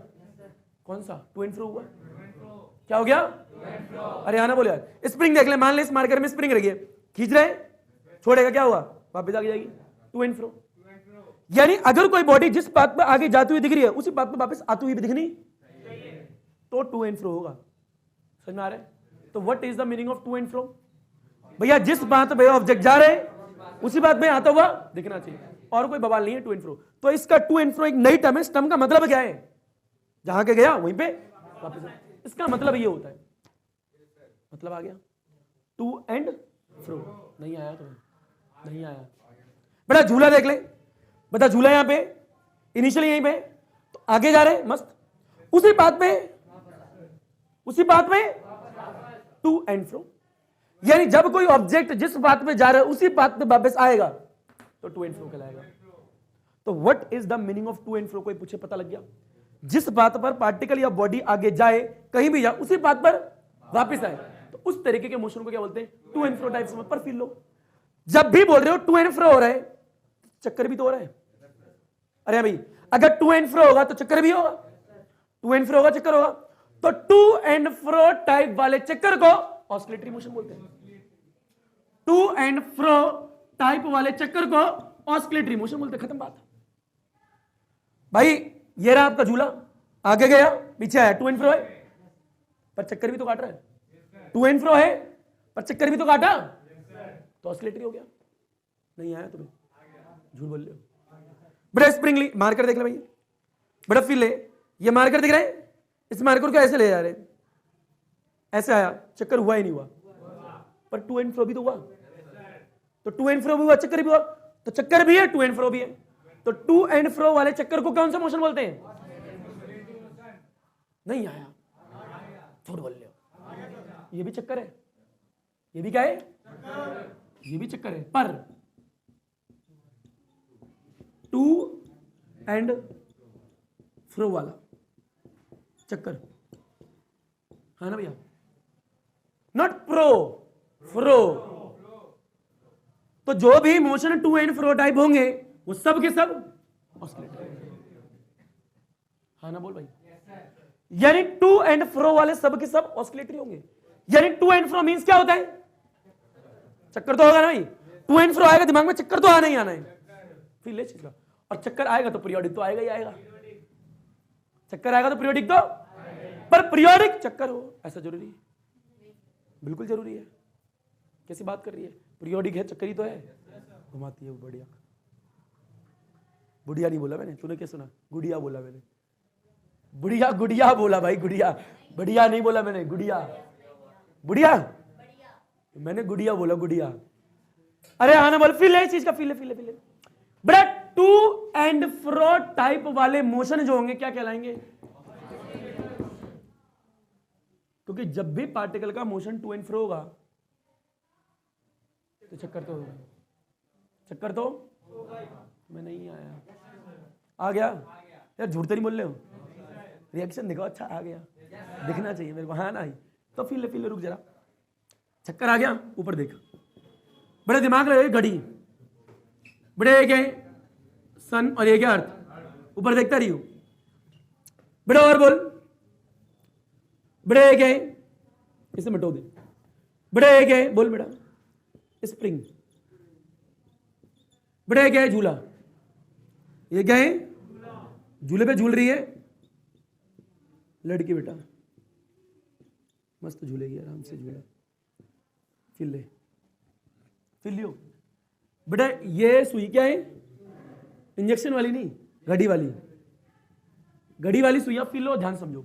कौन सा टू एंड फ्रो हुआ? क्या हो गया? अरे हाँ ना बोले यार। स्प्रिंग देख ले, मान ले इस मार्कर में स्प्रिंग रही है, खींच रहे, छोड़ेगा, क्या हुआ? वापस आगे जाएगी। To and fro. यानी अगर कोई बॉडी जिस पाथ पर आगे जाती हुई दिख रही है उसी पाथ पर वापस आती हुई भी दिखनी तो टू एंड फ्रो होगा। समझ में आ रहा है? तो what is the meaning of to and fro? भैया जिस पाथ पे ऑब्जेक्ट जा रहे उसी पाथ में आता हुआ दिखना चाहिए, और कोई बवाल नहीं है टू एंड फ्रो। तो इसका टू एंड फ्रो एक नई टर्म है। इस टर्म का मतलब क्या है? जहां के गया वहीं पे वापस आ। इसका मतलब ये होता है, मतलब आ गया टू एंड फ्रो। नहीं आया तो नहीं आया। बेटा झूला देख ले, बता झूला यहां पे इनिशियली यहीं पे, तो आगे जा रहे मस्त, उसी पाथ में टू एंड फ्रो। यानी जब कोई ऑब्जेक्ट जिस पाथ में जा रहा है उसी पाथ में वापस आएगा तो टू एंड फ्रो कहलाएगा। तो what is the meaning of to and fro? कोई पूछे, पता लग गया? जिस पाथ पर पार्टिकल या बॉडी आगे जाए, कहीं भी जाए, उसी पाथ पर वापस आए, तो उस तरीके के मोशन को क्या बोलते हैं? टू एंड फ्रो टाइप्स में। पर फील लो, जब भी बोल रहे हो टू एंड फ्रो हो रहा है, चक्कर भी तो हो रहा है। अरे भाई अगर टू एंड फ्रो होगा तो चक्कर भी होगा, टू एंड फ्रो होगा चक्कर होगा। तो टू एंड फ्रो टाइप वाले चक्कर को ऑस्किलेटरी मोशन बोलते हैं। टू एंड फ्रो टाइप वाले चक्कर को ऑस्किलेटरी मोशन बोलते हैं। खत्म बात। भाई ये रहा आपका झूला, आगे गया पीछे आया, टू एंड फ्रो है पर चक्कर भी तो काट रहा है। टू एंड फ्रो है पर चक्कर भी तो काटा, तो ऑस्किलेटरी हो गया। नहीं आया तुम्हें? झूठ बोल रहे हो। बड़ा स्प्रिंगली मार्कर देख ले भाई, बड़ा फील ले, ये मार्कर दिख रहा है, इस मार्कर को ऐसे ले जा रहे, ऐसे आया, चक्कर हुआ ही नहीं हुआ, पर टू एंड फ्रो भी तो हुआ। तो टू एंड फ्रो भी हुआ, चक्कर भी हुआ, तो चक्कर भी है टू एंड फ्रो भी है। तो टू एंड फ्रो वाले चक्कर को कौन सा मोशन बोलते हैं? नहीं आया, झूठ बोल रहे हो। ये भी चक्कर है, ये भी क्या है? ये भी चक्कर है, पर टू एंड फ्रो वाला चक्कर, है ना भैया? Not pro, fro. तो जो भी motion to and fro type होंगे वो सब के सब ऑस्किलेटरी, हाँ ना बोल भाई? यानी टू एंड फ्रो वाले सब के सब ऑस्किलेटरी होंगे। यानी टू एंड फ्रो मींस क्या होता है? चक्कर तो होगा ना भाई। टू एंड फ्रो आएगा दिमाग में, चक्कर तो आना ही आना है। फिर ले चीज का, और चक्कर आएगा तो पीरियोडिक तो आएगा ही आएगा। चक्कर आएगा तो पीरियोडिक तो, पर पीरियोडिक चक्कर हो ऐसा जरूरी है? बिल्कुल जरूरी है। कैसी बात कर रही है? पीरियोडिक है, चक्कर ही तो है। घुमाती है वो बढ़िया। बुढ़िया नहीं बोला मैंने, तूने क्या सुना? गुड़िया बोला मैंने। बुढ़िया गुड़िया बोला भाई, गुड़िया, बढ़िया नहीं बोला मैंने, गुड़िया। बुढ़िया मैंने गुड़िया बोला, गुड़िया। अरे आना बोल, फील है इस चीज का, फील है। बड़ा टू एंड फ्रो टाइप वाले मोशन जो होंगे क्या कहलाएंगे? क्योंकि जब भी पार्टिकल का मोशन टू एंड फ्रो होगा तो चक्कर तो होगा। चक्कर तो मैं नहीं आया, आ गया यार, झूठ तो नहीं बोल रहे हो? रिएक्शन दिखाओ, अच्छा आ गया, दिखना चाहिए मेरे को, हाँ ना? तो फील ले, रुक जरा। चक्कर आ गया, ऊपर देख, बड़े दिमाग लगे घड़ी, बड़े एक है सन और एक है अर्थ, ऊपर देखता रही हूं। बड़े और बोल, बड़े एक है, इसे मिटो दे। बड़े एक है, बोल बेटा, स्प्रिंग। बड़े एक है झूला, ये क्या है? झूले पे झूल रही है लड़की, बेटा मस्त झूलेगी, आराम से झूला। फिर ले, फिर लियो बेटा। ये सुई क्या है? इंजेक्शन वाली नहीं, घड़ी वाली। घड़ी वाली सुई, फिर लो, ध्यान समझो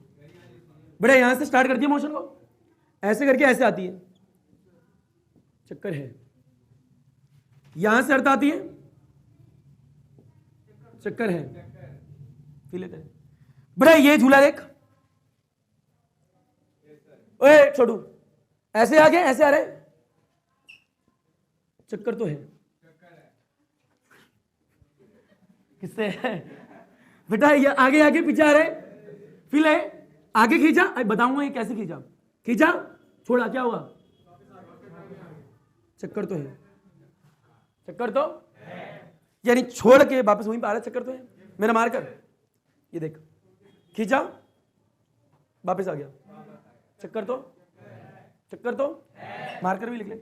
बेटा। यहां से स्टार्ट करती है मोशन को, ऐसे करके ऐसे आती है, चक्कर है। यहां से अर्थ आती है, चक्कर है। फिर लेते हैं बेटा। ये झूला देख, ओए छोटू, ऐसे आ गए, ऐसे आ रहे, चक्कर तो है। किससे है बेटा? ये आगे आगे पीछे आ रहे, फिर है आगे खींचा, बताऊंगा ये कैसे खींचा। खींचा, छोड़ा, क्या हुआ? चक्कर तो है। चक्कर तो यानी छोड़ के वापस वहीं पे आ रहा है, चक्कर तो है। मेरा मार्कर ये देख, खींचा, वापस आ गया, चक्कर तो, चक्कर तो। मार्कर भी लिख ले।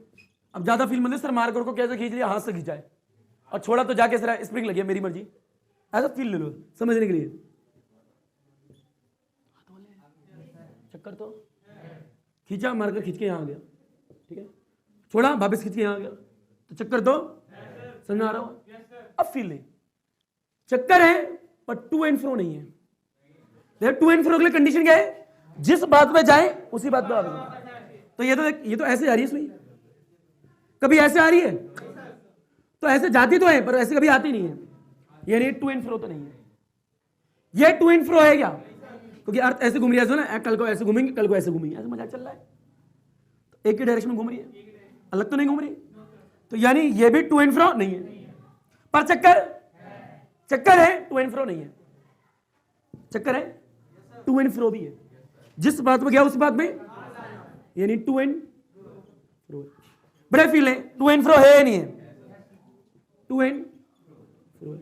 अब ज्यादा फील मतलब सर मार्कर को कैसे खींच लिया? हाथ से खींचा है, और छोड़ा तो जाके स्प्रिंग लगी, मेरी मर्जी, ऐसा फील ले लो समझने के लिए। चक्कर तो खींचा, मारकर खींच के यहां आ गया, ठीक है, छोड़ा वापस खींच के यहां आ गया, तो चक्कर तो समझ आ रहा हो। अब फील नहीं, चक्कर है पर टू एंड फ्रो नहीं है। टू एंड फ्रो के लिए कंडीशन क्या है, जिस बात पे जाए उसी बात पे आ गए। तो ये तो ऐसे आ रही है सुई, कभी ऐसे आ रही है, तो ऐसे जाती तो है पर ऐसे कभी आती नहीं है, यानी टू एंड फ्रो तो नहीं है। ये टू एंड फ्रो है क्या, क्योंकि अर्थ ऐसे घूम रही है ना, कल को ऐसे घूमेंगे, कल को ऐसे घूमेंगे, ऐसे मजाक चल रहा है, तो एक ही डायरेक्शन में घूम रही है, अलग तो नहीं घूम रही, तो यानी ये भी टू एंड फ्रो नहीं है। पर चक्कर है, टू एंड फ्रो नहीं है। चक्कर है, टू एंड फ्रो भी है, जिस बात में गया उस बात में, यानी टू एंड फ्रो। बड़े फील है, टू एंड फ्रो है नहीं है, टू एंड फ्रो है।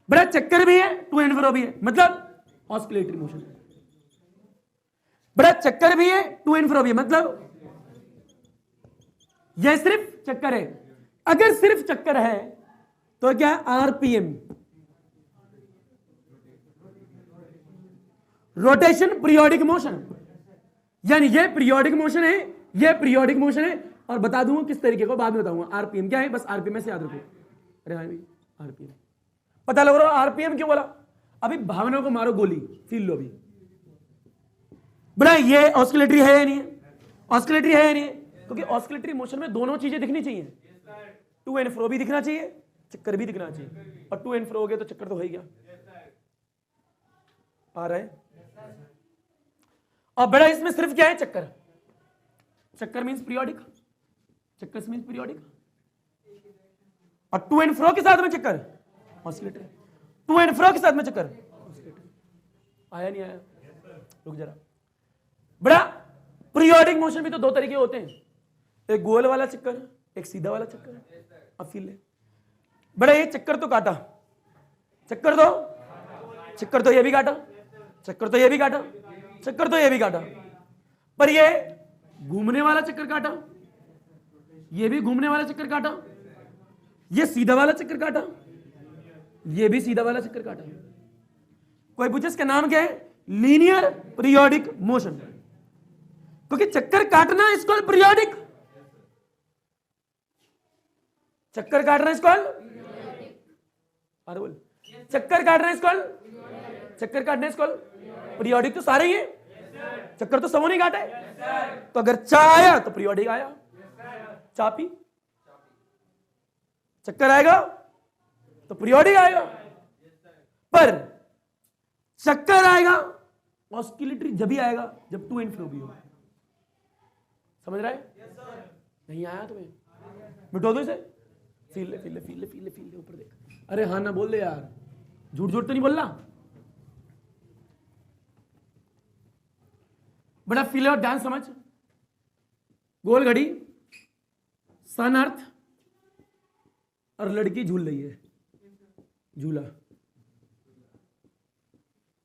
बड़ा चक्कर भी है, टू एंड फ्रो भी है, मतलब ऑस्किलेटरी मोशन। बड़ा चक्कर भी है, टू एंड फ्रो भी है, मतलब यह सिर्फ चक्कर है। अगर सिर्फ चक्कर है तो क्या, आरपीएम, रोटेशन पीरियोडिक मोशन, यानी ये पीरियोडिक मोशन है, ये पीरियोडिक मोशन है। और बता दूंगा किस तरीके को, बाद में बताऊंगा। आरपीएम क्या है, बस आरपीएम से याद रखो। अरे भाई आरपीएम पता लग रहा है, आरपीएम क्यों बोला। अभी भावना को मारो गोली, फील लो अभी। बड़ा ये ऑस्किलेटरी है या नहीं है, ऑस्किलेटरी है या नहीं है, क्योंकि ऑस्किलेटरी मोशन में दोनों चीजें दिखनी चाहिए, टू एंड फ्रो भी दिखना चाहिए, चक्कर भी दिखना चाहिए। और टू एंड फ्रो हो गया तो चक्कर तो हो ही गया। आ रहा है। और बड़ा इसमें सिर्फ क्या है, चक्कर। चक्कर मींस पीरियोडिक, चक्कर मींस पीरियोडिक। और टू एंड फ्रो के साथ में चक्कर, ऑस्किलेटरी। टू एंड फ्रो के साथ में चक्कर, आया नहीं आया, रुक जरा। बड़ा पीरियोडिक मोशन भी तो दो तरीके होते हैं, एक गोल वाला चक्कर, एक सीधा वाला चक्कर। अब फील ले, बड़ा ये चक्कर तो काटा, चक्कर तो ये भी काटा, चक्कर तो ये भी काटा, चक्कर तो ये भी काटा, पर ये घूमने वाला चक्कर काटा, ये भी घूमने वाला चक्कर काटा, ये सीधा वाला चक्कर काटा, ये भी सीधा वाला चक्कर काटा। कोई पूछे इसका नाम क्या है, लीनियर पीरियोडिक मोशन। क्योंकि चक्कर काटना इज कॉल्ड पीरियोडिक, चक्कर काटना इज कॉल्ड, अरे बोल, चक्कर काटना इज कॉल्ड, चक्कर काटना इज कॉल्ड पीरियोडिक। तो सारे ही है, चक्कर तो सबों ने काटा है। तो अगर चाह आया तो पीरियोडिक आया, चाह पी, चक्कर आएगा तो पीरियोडिक आएगा। पर चक्कर आएगा ऑस्किलेटरी जब ही आएगा जब टू एंड फ्रो भी हो। समझ रहा है, नहीं आया तुम्हें, मिटो दो इसे, फील ले, फील ले, फील ले, फील ले, फील ले, ऊपर देख। अरे हाँ ना बोल दे यार, झूठ झूठ तो नहीं बोलना। बड़ा फील और ध्यान समझ। गोल घड़ी, सन अर्थ और लड़की झूल रही है, झूला,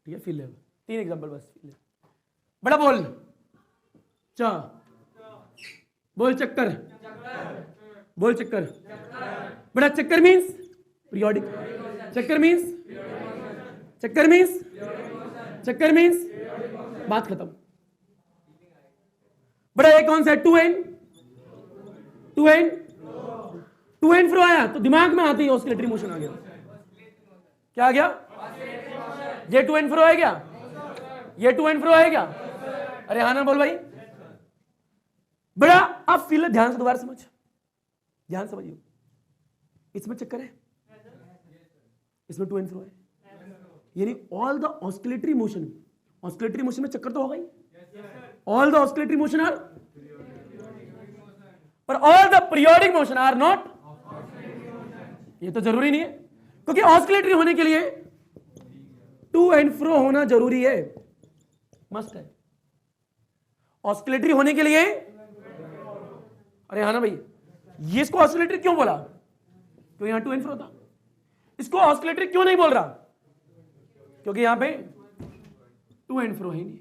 ठीक है। फील ले, तीन एग्जांपल बस। फील ले, बड़ा बोल, चा, बोल चक्कर, बोल चक्कर। बड़ा चक्कर मीन्स पीरियोडिक, चक्कर मीन्स, चक्कर मीन्स, चक्कर मीन्स, बात खत्म। बड़ा एक कौन सा है, टू एंड फ्रो आया तो दिमाग में आते ही ऑस्किलेटरी मोशन आ गया। क्या आ गया, ये टू एंड फ्रो है क्या, ये टू एंड फ्रो है क्या। अरे हाँ ना बोल भाई। बड़ा अब फील, ध्यान से दोबारा समझ, ध्यान समझिए। इसमें चक्कर है, इसमें टू एंड फ्रो है, यानी all the oscillatory motion, oscillatory motion में चक्कर तो होगा ही। All the oscillatory motion are, पर all the periodic motion are not. ये तो जरूरी नहीं है, क्योंकि ऑस्किलेटरी होने के लिए टू एंड फ्रो होना जरूरी है, मस्ट है। ऑस्किलेटरी होने के लिए, अरे हाँ ना भाई, ये इसको ऑस्किलेटरी क्यों बोला, क्योंकि यहां टू एंड फ्रो था। इसको ऑस्किलेटरी क्यों नहीं बोल रहा, क्योंकि यहां पे टू एंड फ्रो है नहीं।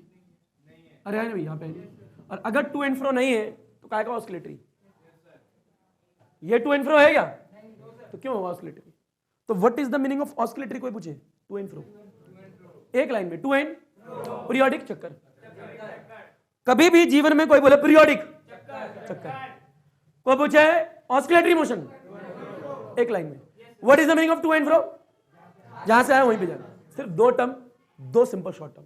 अरे है ना भाई, यहां पे नहीं। और अगर टू एंड फ्रो नहीं है तो क्या का ऑस्किलेटरी, ये टू एंड फ्रो है क्या, तो क्यों होगा ऑस्किलेटरी। तो what is the meaning of oscillatory, कोई पूछे? टू एंड फ्रो, एक लाइन में, टू एंड पीरियोडिक चक्कर। कभी भी जीवन में कोई बोले पीरियोडिक चक्कर, कोई पूछे ऑस्किलेटरी मोशन, एक लाइन में, what is the meaning of to and fro? जहां से आया वहीं पे जाना। सिर्फ दो टर्म, दो सिंपल शॉर्ट टर्म।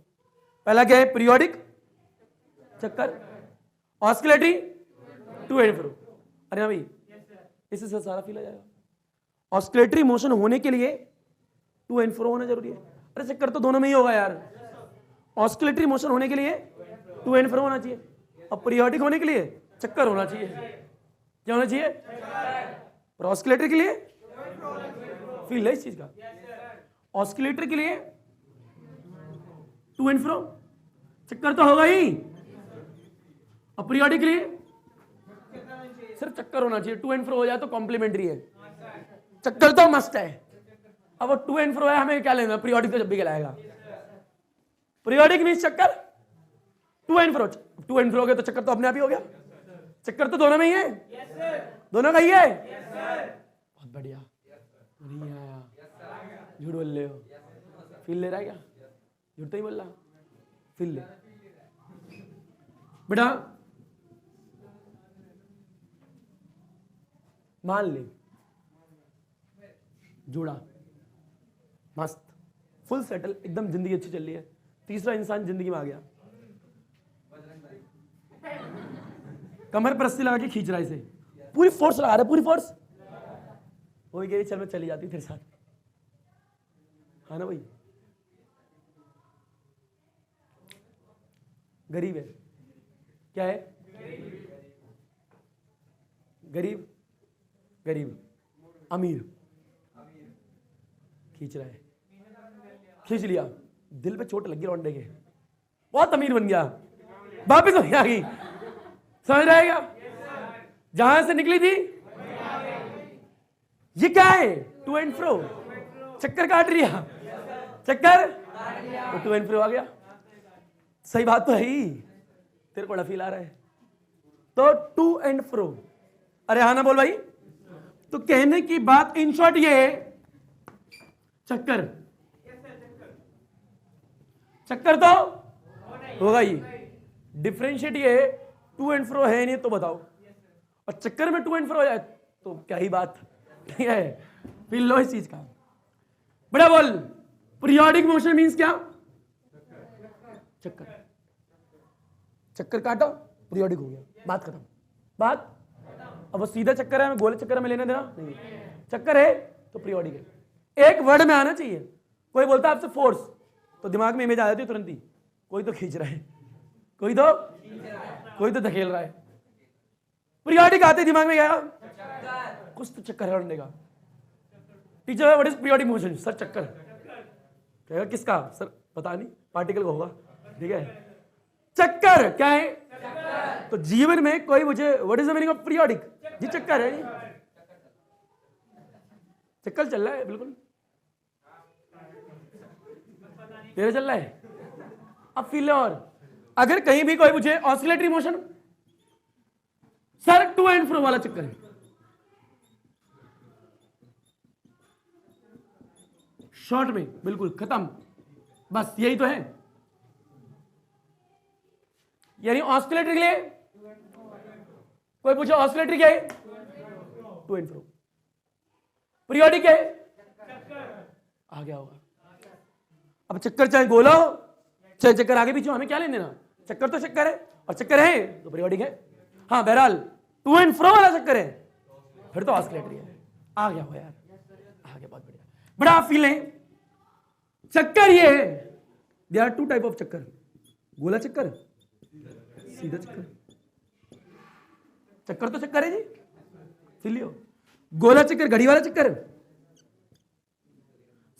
पहला क्या है? पीरियोडिक चक्कर, ऑस्किलेटरी, टू एंड फ्रो। अरे हाँ भाई, इससे सारा फील आ जाएगा। ऑस्किलेटरी मोशन होने के लिए टू एंड फ्रो होना जरूरी है। अरे चक्कर तो दोनों में ही होगा यार। ऑस्किलेटरी मोशन होने के लिए टू एंड फ्रो होना चाहिए, और पीरियोडिक होने के लिए चक्कर होना चाहिए। क्या होना चाहिए? और ऑस्किलेटरी के लिए फील है इस चीज का। ऑस्किलेटरी के लिए टू एंड फ्रो, चक्कर तो होगा ही, और पीरियोडिक के लिए सिर्फ चक्कर होना चाहिए। टू एंड फ्रो हो जाए तो कॉम्प्लीमेंट्री है, चक्कर तो मस्त है। अब वो टू एंड फ्रो है, हमें क्या लेना? पीरियोडिक तो जब भी कहलाएगा। पीरियोडिक मींस चक्कर, to and fro, to and fro हो गया तो चक्कर तो अपने आप ही हो गया। चक्कर तो दोनों में ही है, दोनों का ही है। बहुत बढ़िया, नहीं आया, झूठ बोल रहे हो। फील ले रहा है क्या? झूठ तो ही बोल रहा, फील ले बेटा। मान ले जुड़ा, मस्त, फुल सेटल, एकदम जिंदगी अच्छी चल रही है। तीसरा इंसान जिंदगी में आ गया, कमर पर रस्सी लगा के खींच रहा है इसे, पूरी फोर्स लगा रहा है, पूरी फोर्स। वो कह रही चल मैं चली जाती तेरे साथ, हाँ ना भाई। गरीब है, क्या है? गरीब, गरीब, अमीर, खींच रहा है, खींच लिया, दिल पे चोट लगी लौंडे के, बहुत अमीर बन गया, वापिस हो गया। समझ रहेगा? जहां से निकली थी, ये क्या है? टू एंड फ्रो, चक्कर काट लिया, चक्कर तो टू एंड फ्रो आ गया। सही बात तो है ही, तेरे को फील आ रहा है तो टू एंड फ्रो। अरे हाँ ना बोल भाई। तो कहने की बात इन शॉर्ट ये है, चक्कर, चक्कर तो होगा ही। डिफरेंशिएट ये है, टू एंड फ्रो है नहीं तो बताओ, और चक्कर में टू एंड फ्रो हो जाए तो क्या ही बात, ठीक है? फील लो इस चीज का। बड़ा बोल, पीरियोडिक मोशन मींस क्या? चक्कर, चक्कर काटो, पीरियोडिक हो गया, बात खत्म, बात। अब वो सीधा चक्कर है, मैं गोले चक्कर में लेना देना नहीं, चक्कर है तो पीरियोडिक है। एक वर्ड में आना चाहिए। कोई बोलता है आपसे फोर्स, तो दिमाग में इमेज आ जाती है तुरंत ही, कोई तो खींच रहा है, कोई तो धकेल रहा है। पीरियोडिक आते दिमाग में गया, कुछ तो चक्कर है उड़ने का। Teacher what is periodic motion? Sir चक्कर। कहेगा किसका? सर पता नहीं, पार्टिकल का होगा, ठीक है? चक्कर क्या है? तो जीवन में कोई मुझे what is the meaning of periodic? जी चक्कर है, चक्कर चल रहा है, बिल्कुल तेरे चल रहा है। अब फील। और अगर कहीं भी कोई मुझे oscillatory motion, sir to and fro वाला चक्कर है, शॉर्ट में बिल्कुल खत्म, बस यही तो है। यानी ऑस्किलेटरी के लिए कोई पूछे ऑस्किलेटरी क्या है? To and fro. पीरियोडिक है, आ गया होगा। अब चक्कर चाहे गोला हो चाहे चक्कर आगे पीछे, हमें क्या लेने देना? चक्कर तो चक्कर है, और चक्कर है तो पीरियोडिक है। हाँ बहरहाल टू एंड फ्रो वाला चक्कर है, फिर तो ऑस्किलेटरी है। आ गया हो यार, आ गया, बहुत बढ़िया। बड़ा आप फील है। चक्कर ये है, there are two type of चक्कर, गोला चक्कर, सीधा चक्कर। चक्कर तो चक्कर है जी, फील लियो। गोला चक्कर घड़ी वाला चक्कर,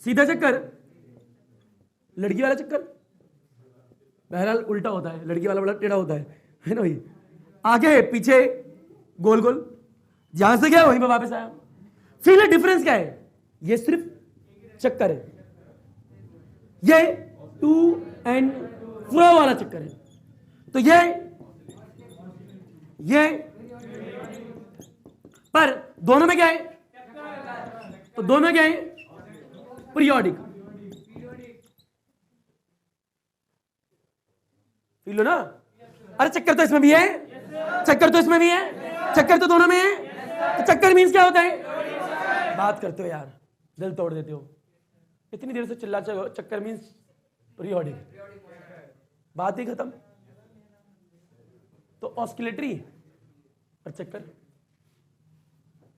सीधा चक्कर लड़की वाला चक्कर। बहरहाल उल्टा होता है, लड़की वाला बड़ा टेढ़ा होता है ना भाई? आगे पीछे गोल गोल, जहां से गया वहीं पे वापस आया। फील डिफरेंस क्या है? ये सिर्फ चक्कर है, ये टू एंड फ्रो वाला चक्कर है। तो ये पर दोनों में क्या है? तो दोनों क्या है? पीरियोडिक। फील लो ना। अरे चक्कर तो इसमें भी है, चक्कर तो इसमें भी है, चक्कर तो दोनों में है। तो चक्कर मीन्स क्या होता है? बात करते हो यार, दिल तोड़ देते हो। इतनी देर से चिल्ला चक्कर मीन्स पीरियोडिक, बात ही खत्म। तो ऑस्किलेटरी और चक्कर।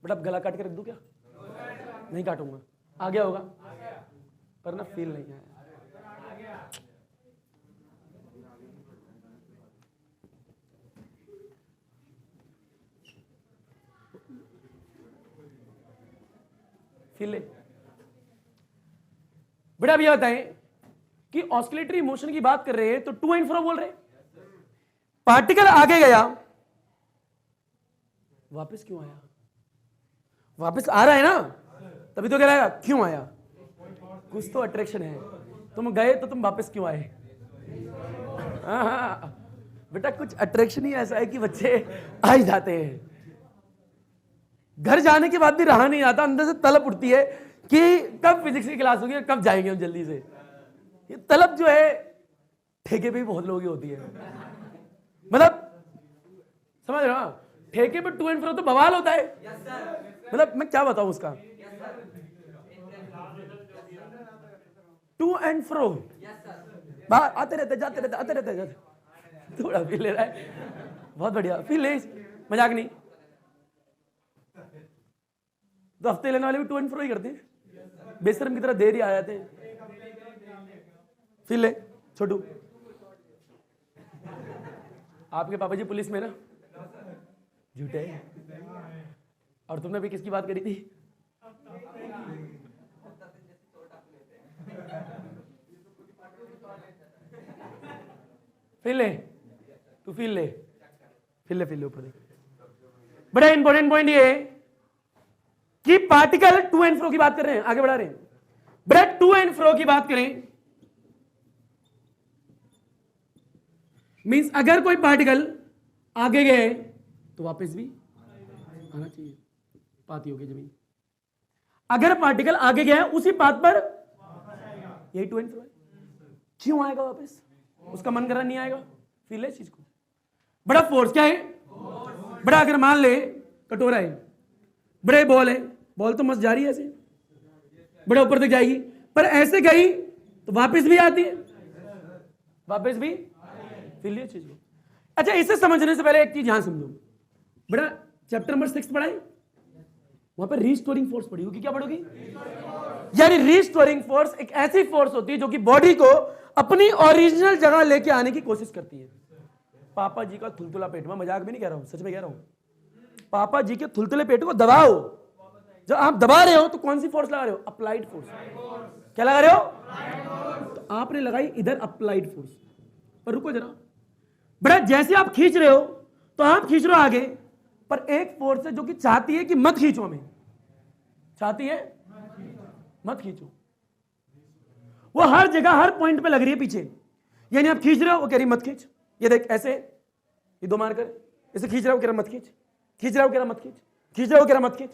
बट अब गला काट के रख दूं क्या? नहीं काटूंगा, आ गया होगा पर ना फील नहीं आया। फील ले। बड़ा भैया बताएं कि ऑस्किलेटरी मोशन की बात कर रहे हैं तो टू एंड फ्रो बोल रहे हैं। पार्टिकल आगे गया, वापस क्यों आया? वापस आ रहा है ना, तभी तो कह रहा है क्यों आया? कुछ तो अट्रैक्शन है। तुम गए तो तुम वापस क्यों आए? बेटा कुछ अट्रैक्शन ही ऐसा है कि बच्चे आ ही जाते हैं। घर जाने के बाद भी रहा नहीं आता, अंदर से तलब उठती है कि कब फिजिक्स की क्लास होगी और कब जाएंगे हम जल्दी से। ये तलब जो है ठेके पे भी बहुत लोगों की होती है। मतलब समझ रहे हो? ठेके पे टू एंड फ्रो तो बवाल होता है। मतलब मैं क्या बताऊं उसका। टू एंड फ्रो बाहर आते रहते जाते रहते आते रहते जाते। थोड़ा फील ले रहा है, बहुत बढ़िया फील ले, मजाक नहीं। तो हफ्ते लेने वाले भी टू एंड फ्रो ही करते हैं, बेशरम की तरह देर ही आ जाते हैं। फील ले छोटू। आपके पापा जी पुलिस में ना? झूठे। और तुमने भी किसकी बात करी थी? फील ले, तू फील ले, फील ले, फील ले ऊपर देख। बड़ा इंपॉर्टेंट पॉइंट ये है कि पार्टिकल टू एंड फ्रो की बात कर रहे हैं, आगे बढ़ा रहे हैं। बड़ा टू एंड फ्रो की बात करें मींस अगर कोई पार्टिकल आगे गए तो वापस भी आना चाहिए। पाती होगी जमीन। अगर पार्टिकल आगे गया उसी पाथ पर, यही टू एंड फ्रो है। क्यों आएगा वापस? उसका मन कर रहा नहीं आएगा। फील है इस चीज को। बड़ा फोर्स क्या है? बड़ा अगर मान ले कटोरा है, बड़े बॉल है, बॉल तो मस्त जा रही है ऐसे, बड़ा ऊपर तक जाएगी, पर ऐसे गई तो वापस भी आती है, वापस भी। फील है चीज को। अच्छा, इसे समझने से पहले एक चीज यहां समझो। बड़ा चैप्टर नंबर 6 पढ़ाई, वहां पर रीस्टोरिंग फोर्स पढ़ी होगी। क्या पढ़ोगी? यानी रीस्टोरिंग फोर्स एक ऐसी फोर्स होती है जो कि बॉडी को अपनी ओरिजिनल जगह लेके आने की कोशिश करती है। पापा जी का थुलथुला पेट, में मजाक भी नहीं कह रहा हूं, सच में कह रहा हूं। पापा जी के थुलथुले पेट को दबाओ। जब आप दबा रहे हो तो कौन सी फोर्स लगा रहे हो? Applied force. क्या लगा रहे हो? तो आपने लगाई इधर अप्लाइड फोर्स। पर रुको जरा, बड़ा जैसे आप खींच रहे हो तो आप खींच रहे हो आगे, पर एक फोर्स है जो कि चाहती है कि मत खींचो, हमें चाहती है मत खींचो। वो हर जगह हर पॉइंट पे लग रही है पीछे। यानी आप खींच रहे हो, वो कह रही मत खींच। ये देख ऐसे, ये दो मार कर इसे खींच रहा है, वो कह रहा मत खींच, खींच रहा है, वो कह रहा मत खींच, खींच रहा है, वो कह रहा मत खींच,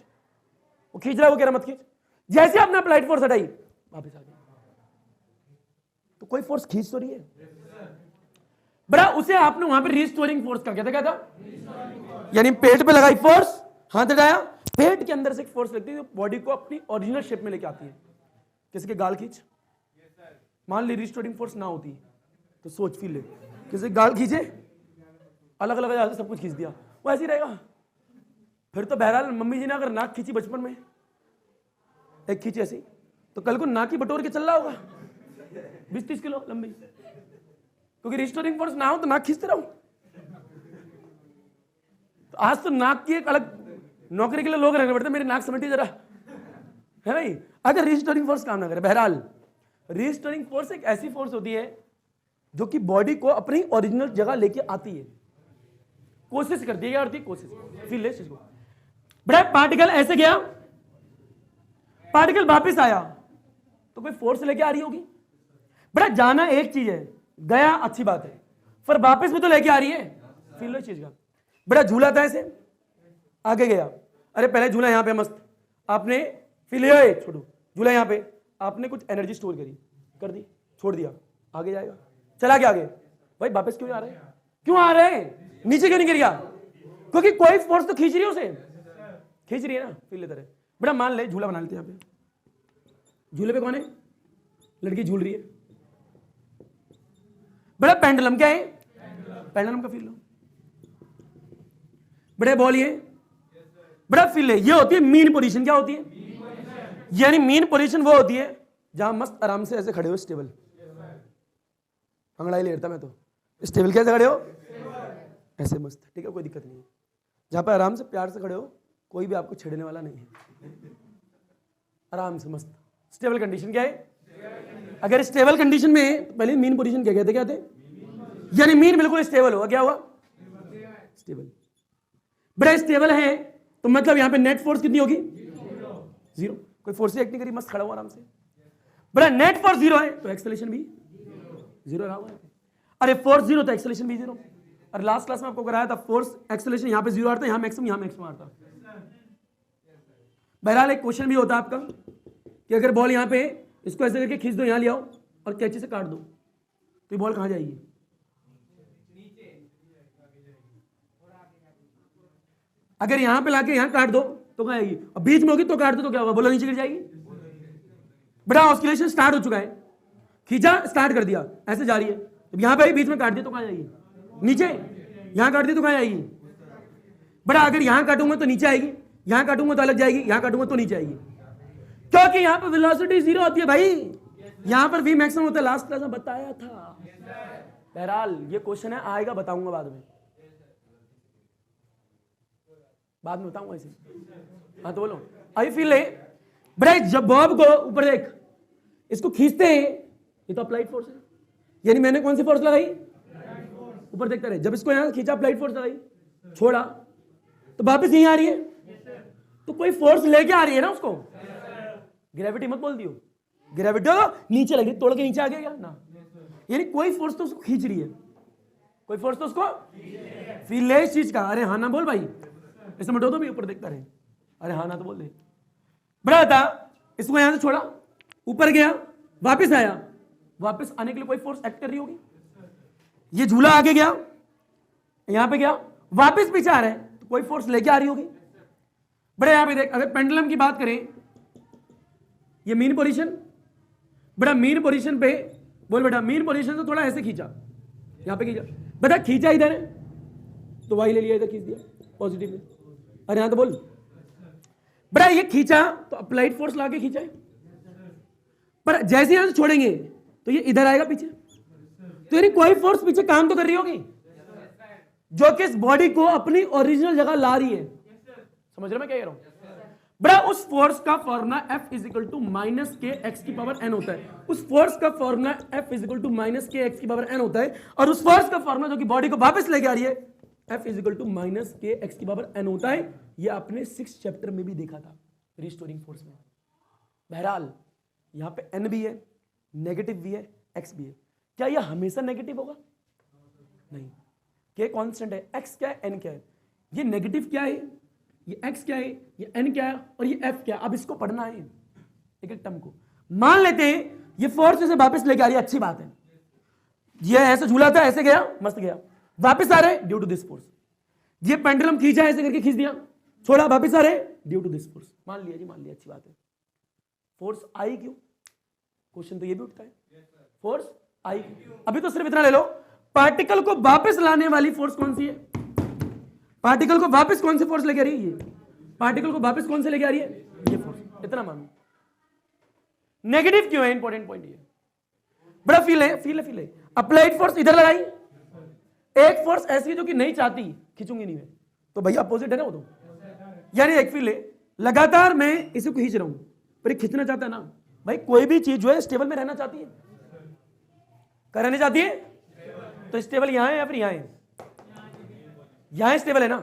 वो खींच रहा है, वो कह रहा मत खींच। जैसे आपने अप्लाइड फोर्स हटाई वापस आ गई। तो कोई फोर्स खींच तो रही है। बड़ा उसे आपने वहां पे रिस्टोरिंग फोर्स का क्या था? यानी पेट पे लगाई फोर्स, हाथ हटाया, पेट के अंदर से एक फोर्स लगती है जो बॉडी को अपनी ओरिजिनल शेप में लेके आती है। किसी के गाल खींच, मान ली रिस्टोरिंग फोर्स ना होती तो सोच फील ले, किसी गाल खींचे, अलग अलग जगह से सब कुछ खींच दिया, वो ऐसे ही रहेगा। फिर तो बहरहाल मम्मी जी ने अगर नाक खींची बचपन में, एक खींची ऐसी, तो कल को नाक ही बटोर के चल रहा होगा 20-30 किलो लंबी, क्योंकि रिस्टोरिंग फोर्स ना हो तो नाक खींचते रहो। तो आज तो नाक की एक अलग नौकरी के लिए लोग रहने पड़ते, मेरी नाक समेटी जरा, है भाई, अगर रिस्टोरिंग फोर्स काम ना करे। बहरहाल रिस्टोरिंग फोर्स एक ऐसी फोर्स होती है जो कि बॉडी को अपनी ओरिजिनल जगह लेके आती है, कोशिश करती है। और कोशिश फील है इसको। बड़ा पार्टिकल ऐसे गया, पार्टिकल वापस आया तो कोई फोर्स लेके आ रही होगी। बड़ा जाना एक चीज है, गया अच्छी बात है, पर वापस भी तो लेके आ रही है। फील है चीज का। बड़ा झूला था ऐसे, आगे गया, अरे पहले झूला यहां पे मस्त, आपने फील है छोटू, झूला यहां पे, आपने कुछ एनर्जी स्टोर करी, कर दी, छोड़ दिया, आगे जाएगा, चला गया आगे, भाई वापस क्यों आ रहे हैं, क्यों आ रहे हैं, नीचे क्यों नहीं गिर गया, क्योंकि कोई फोर्स तो खींच रही है उसे, खींच रही है ना, फील लेते रहे। बेटा मान ले झूला बना लेते हैं, यहाँ पे झूले पे कौन है, लड़की झूल रही है, बड़ा पेंडुलम क्या है, पेंडुलम का फील लो, बड़े बॉल ये बड़ा फील है, ये होती है मीन पोजीशन, क्या होती है, यानी मीन पोजीशन वो होती है जहां मस्त आराम से ऐसे खड़े हो, स्टेबल, अंगड़ाई लेता मैं तो, स्टेबल कैसे खड़े हो, ऐसे मस्त, ठीक है, कोई दिक्कत नहीं है, जहां पर आराम से प्यार से खड़े हो, कोई भी आपको छेड़ने वाला नहीं है, आराम से मस्त, स्टेबल कंडीशन क्या है, अगर स्टेबल कंडीशन में तो पहले मीन पोजीशन क्या कहते, यानी मीन बिल्कुल स्टेबल होगा, क्या हुआ, स्टेबल, बड़ा स्टेबल है तो मतलब यहां पे नेट फोर्स कितनी होगी, जीरो, कोई फोर्स एक्ट नहीं करी, मस्त खड़ा हुआ आराम से, बड़ा नेट फोर्स जीरो है तो एक्सेलरेशन भी जीरो रहा हुआ है, अरे फोर्स जीरो तो एक्सेलरेशन भी जीरो, और लास्ट क्लास में आपको कराया था फोर्स एक्सेलरेशन यहां पे जीरो आता है, यहां मैक्सिमम आता। बहरहाल एक क्वेश्चन भी होता है आपका कि अगर बॉल यहां पे इसको ऐसे करके खींच दो, यहां ले आओ और कैंची से काट दो, तो ये बॉल कहां जाएगी, अगर यहां पे लाके यहां काट दो तो कहां आएगी, और बीच में होगी तो काट दो तो क्या होगा, बोलो नीचे गिर जाएगी। बड़ा ऑस्किलेशन स्टार्ट हो चुका है, खींचा स्टार्ट कर दिया, ऐसे जा रही है, जब यहां पे बीच में काट दिया तो कहां जाएगी, नीचे, यहां काट दिया तो कहां जाएगी, बड़ा अगर यहां काटूंगा तो नीचे आएगी, यहां काटूंगा तो अलग जाएगी, यहां काटूंगा तो नीचे आएगी, क्योंकि यहां पे वेलोसिटी जीरो होती है भाई, यहां पर वी मैक्सिमम होता है, लास्ट क्लास में बताया था। बहरहाल ये क्वेश्चन है, आएगा, बताऊंगा बाद में बताऊंगा इसे, हाँ तो बोलो, अभी फील है, बड़ा जब बॉब को ऊपर देख, इसको खींचते हैं, ये तो अप्लाइड फोर्स है, यानी मैंने कौन सी फोर्स लगाई, ऊपर देखता रहे, जब इसको यहां खींचा अप्लाइड फोर्स लगाई, छोड़ा तो वापस यहीं आ रही है, तो कोई फोर्स लेके आ रही है ना उसको, ग्रेविटी मत बोल दियो, ग्रेविटी नीचे लग रही, तोड़ के नीचे आ गया ना, यानी कोई फोर्स तो उसको खींच रही है, कोई फोर्स तो उसको फील ले इस चीज का, अरे हाँ ना बोल भाई, ऐसे मटो तो भी ऊपर देखता रहे, अरे हाँ ना तो बोल दे, बड़ा था, इसको यहां से छोड़ा, ऊपर गया, वापस आया, वापस आने के लिए कोई फोर्स एक्ट कर रही होगी, ये झूला आगे गया, यहां पे गया, वापस पीछे आ रहा है तो कोई फोर्स लेके आ रही होगी। बड़े यहां पे देख, अगर पेंडुलम की बात करें, ये मीन पोजीशन, बड़ा मीन पोजीशन पे बोल, बेटा मीन पोजीशन से थोड़ा ऐसे खींचा, यहां पे खींचा, बेटा खींचा इधर है तो वाई ले लिया, इधर खींच दिया पॉजिटिव में, अरे यहां तो बोल, बड़ा ये खींचा तो अप्लाइड फोर्स लाके खींचा है, पर जैसे यहां से छोड़ेंगे तो ये इधर आएगा पीछे, तो यानी कोई फोर्स पीछे काम तो कर रही होगी, जो कि इस बॉडी को अपनी ओरिजिनल जगह ला रही है, समझ रहे मैं क्या कह रहा हूं, बड़ा उस फोर्स का formula F is equal to minus k x की पावर n होता है, उस फोर्स का formula F is equal to minus k x की पावर n होता है, और उस फोर्स का फॉर्मूला जो कि बॉडी को वापस लेके आ रही है, F is equal to minus k x की पावर n होता है, ये आपने 6th चैप्टर में भी देखा था रिस्टोरिंग फोर्स में। बहरहाल यहां पे n भी है, नेगेटिव भी है, x भी है, क्या यह हमेशा नेगेटिव होगा, नहीं, k कांस्टेंट है, x क्या है, n क्या है, ये नेगेटिव क्या है, ये x क्या है, ये n क्या है, और ये f क्या है, अब इसको पढ़ना है एक एक टर्म को। मान लेते हैं ये फोर्स से वापस लेके आ रही है, अच्छी बात है, ये ऐसे झूला था, ऐसे गया, मस्त गया, वापस आ रहे ड्यू टू दिस फोर्स, ये पेंडुलम खींचा, ऐसे करके खींच दिया, छोड़ा, वापस आ रहे ड्यू टू दिस फोर्स, मान लिया जी, मान लिया, अच्छी बात है, फोर्स आई क्यों, क्वेश्चन तो ये भी उठता है, फोर्स आई, अभी तो सिर्फ इतना ले लो, पार्टिकल को वापस लाने वाली फोर्स कौन सी है, पार्टिकल को वापस कौन सी फोर्स लेके आ रही है, ये पार्टिकल को वापस कौन से लेके आ रही है, ये फोर्स, इतना मानो, नेगेटिव क्यों है, इंपॉर्टेंट पॉइंट ये, बड़ा फील है, अप्लाइड फोर्स इधर लगाई, एक फोर्स ऐसी जो कि नहीं चाहती, खींचूंगी नहीं मैं, तो भैया अपोजिट है ना वो तो, यानी एक फील है, लगातार मैं इसे खींच रहा हूं, पर ये खींचना चाहता है ना भाई, कोई भी चीज जो है स्टेबल में रहना चाहती है, रहना चाहती है, तो स्टेबल यहां है या फिर यहां है, यहां स्टेबल है ना,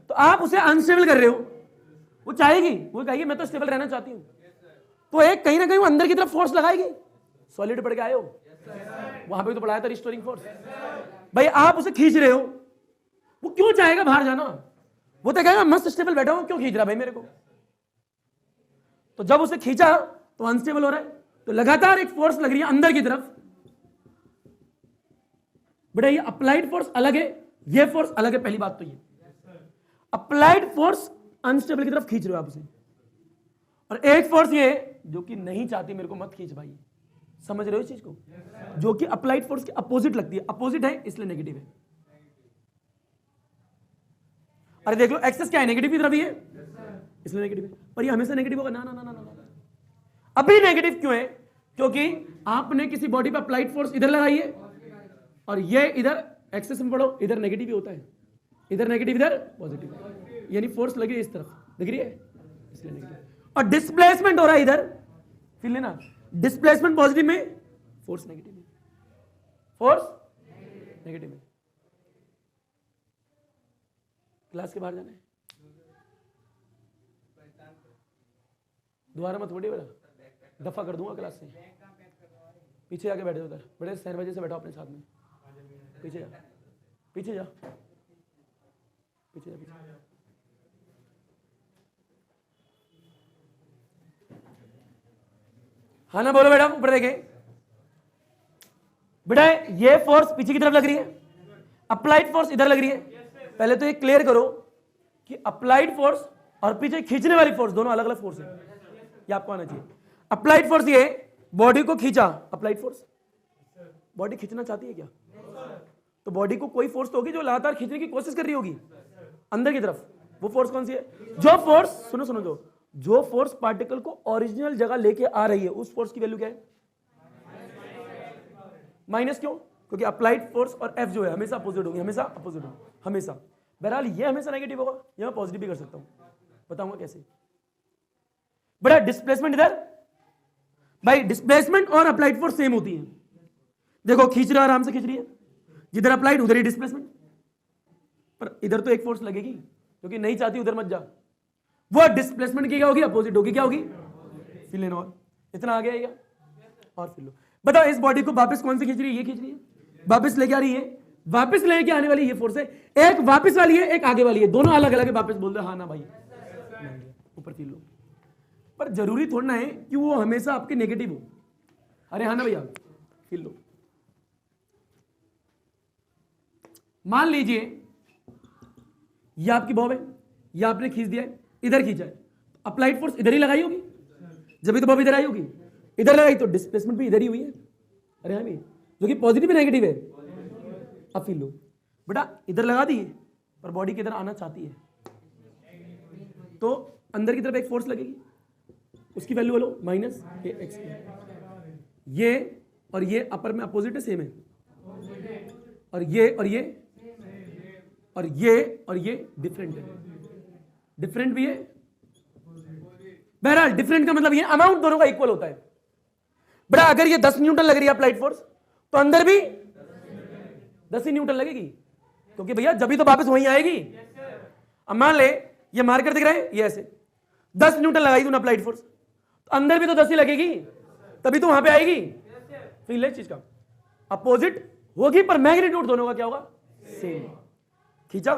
तो आप उसे अनस्टेबल कर रहे हो, वो चाहेगी, वो कहेगी मैं तो स्टेबल रहना चाहती हूं, तो एक कहीं ना कहीं वो अंदर की तरफ फोर्स लगाएगी, सॉलिड पढ़ के आए हो, वहां पे तो पढ़ाया था रिस्टोरिंग फोर्स, भाई आप उसे खींच रहे हो, वो क्यों चाहेगा बाहर जाना, वो तो कहेगा मस्त स्टेबल बैठा हूं, क्यों खींच रहा भाई मेरे को, तो जब उसे खींचा तो अनस्टेबल हो रहा है, तो लगातार एक फोर्स लग रही है अंदर की तरफ। बेटा ये अप्लाइड फोर्स अलग है, ये फोर्स अलग है। पहली बात तो ये अप्लाइड फोर्स अनस्टेबल की तरफ खींच रहे हो आप उसे, और एक फोर्स ये जो कि नहीं चाहती मेरे को मत खींच भाई। समझ रहे हो इस चीज को? जो कि अप्लाइड फोर्स के अपोजिट लगती है, अपोजिट है इसलिए नेगेटिव है। अरे देख लो एक्सेस क्या है, नेगेटिव की तरफ ही है इसलिए नेगेटिव है। पर ये हमेशा नेगेटिव होगा? ना ना ना ना ना। अभी नेगेटिव क्यों है? क्योंकि आपने किसी बॉडी पर अप्लाइड फोर्स इधर लगाई है और ये इधर एक्सेस में पढ़ो, इधर नेगेटिव ही होता है, इधर नेगेटिव इधर पॉजिटिव, यानी फोर्स लगी है इस तरफ, दिख रही है इसलिए नेगेटिव। और डिस्प्लेसमेंट हो रहा है इधर, फील लेना, डिस्प्लेसमेंट पॉजिटिव में, फोर्स नेगेटिव में, फोर्स नेगेटिव में। क्लास के बाहर जाना है, दोबारा मत उठिए बेटा, दफा कर दूंगा क्लास से। पीछे जाके बैठे उधर, बड़े सहर बजे से बैठो अपने साथ में, पीछे जा, पीछे जा, पीछे जा, पीछे। हाँ ना बोलो बेटा, ऊपर देखे बेटा, ये फोर्स पीछे की तरफ लग रही है, अप्लाइड फोर्स इधर लग रही है। पहले तो ये क्लियर करो कि अप्लाइड फोर्स और पीछे खींचने वाली फोर्स दोनों अलग अलग फोर्स है, ये आपको आना चाहिए। अप्लाइड फोर्स ये बॉडी को खींचा, अप्लाइड फोर्स बॉडी खींचना चाहती है क्या? तो बॉडी को कोई फोर्स तो होगी जो लगातार खींचने की कोशिश कर रही होगी अंदर की तरफ। वो फोर्स कौन सी है? जो फोर्स, सुनो सुनो, जो फोर्स पार्टिकल को ओरिजिनल जगह लेके आ रही है उस फोर्स की वैल्यू क्या है? माइनस। क्यों? क्योंकि अप्लाइड फोर्स और एफ जो है हमेशा अपोजिट होगी, हमेशा अपोजिट होगी, हमेशा। बहरहाल ये हमेशा नेगेटिव होगा, ये मैं पॉजिटिव भी कर सकता हूं, बताऊंगा कैसे। बड़ा डिस्प्लेसमेंट इधर भाई, डिस्प्लेसमेंट और अप्लाइड फोर्स सेम होती है। देखो खींच रहा, आराम से खींच रही है, जिधर अप्लाइड उधर ही डिस्प्लेसमेंट। पर इधर तो एक फोर्स लगेगी क्योंकि नहीं चाहती उधर मत जा, वो डिस्प्लेसमेंट की क्या होगी? अपोजिट होगी। क्या होगी? Fill in. और इतना आगे आएगा और फिर लो। बताओ इस बॉडी को वापस कौन सी खींच रही है? ये खींच रही है, वापस लेके आ रही है, वापस लेके आने वाली ये फोर्स है। एक वापस वाली है, एक आगे वाली है, दोनों अलग अलग है। वापस बोल दो हाँ ना भाई, ऊपर फील लो। पर जरूरी थोड़ा ना है कि वो हमेशा आपके नेगेटिव हो। अरे हाँ ना भैया, फील लो। मान लीजिए ये आपकी बॉब है, ये आपने खींच दिया है, इधर खींचा है, अप्लाइड फोर्स इधर ही लगाई होगी, जब तो बॉब इधर आई होगी, इधर लगाई तो डिस्प्लेसमेंट भी इधर ही हुई है। अरे हाँ भाई, जो कि पॉजिटिव है नेगेटिव है? अब फील लो बेटा, इधर लगा दी पर बॉडी किधर आना चाहती है, तो अंदर की तरफ एक फोर्स लगेगी, उसकी वैल्यू बोलो माइनस एक्स। ये और ये अपर में अपोजिट है, सेम है, और ये और ये और ये और ये डिफरेंट है, डिफरेंट भी है। बहरहाल डिफरेंट का मतलब ये अमाउंट दोनों का इक्वल होता है। बड़ा अगर ये 10 न्यूटन लग रही है अप्लाइड फोर्स, तो अंदर भी 10 ही न्यूटन लगेगी, क्योंकि भैया जब भी तो वापस वहीं आएगी। अब मान ले ये मार्कर दिख रहा है, ये ऐसे 10 न्यूटन लगाई तूने अप्लाइड फोर्स, तो अंदर भी तो 10 ही लगेगी, तभी तो वहां पे आएगी। फील है इस चीज का, अपोजिट होगी पर मैग्नीट्यूड दोनों का क्या होगा? सेम। खींचा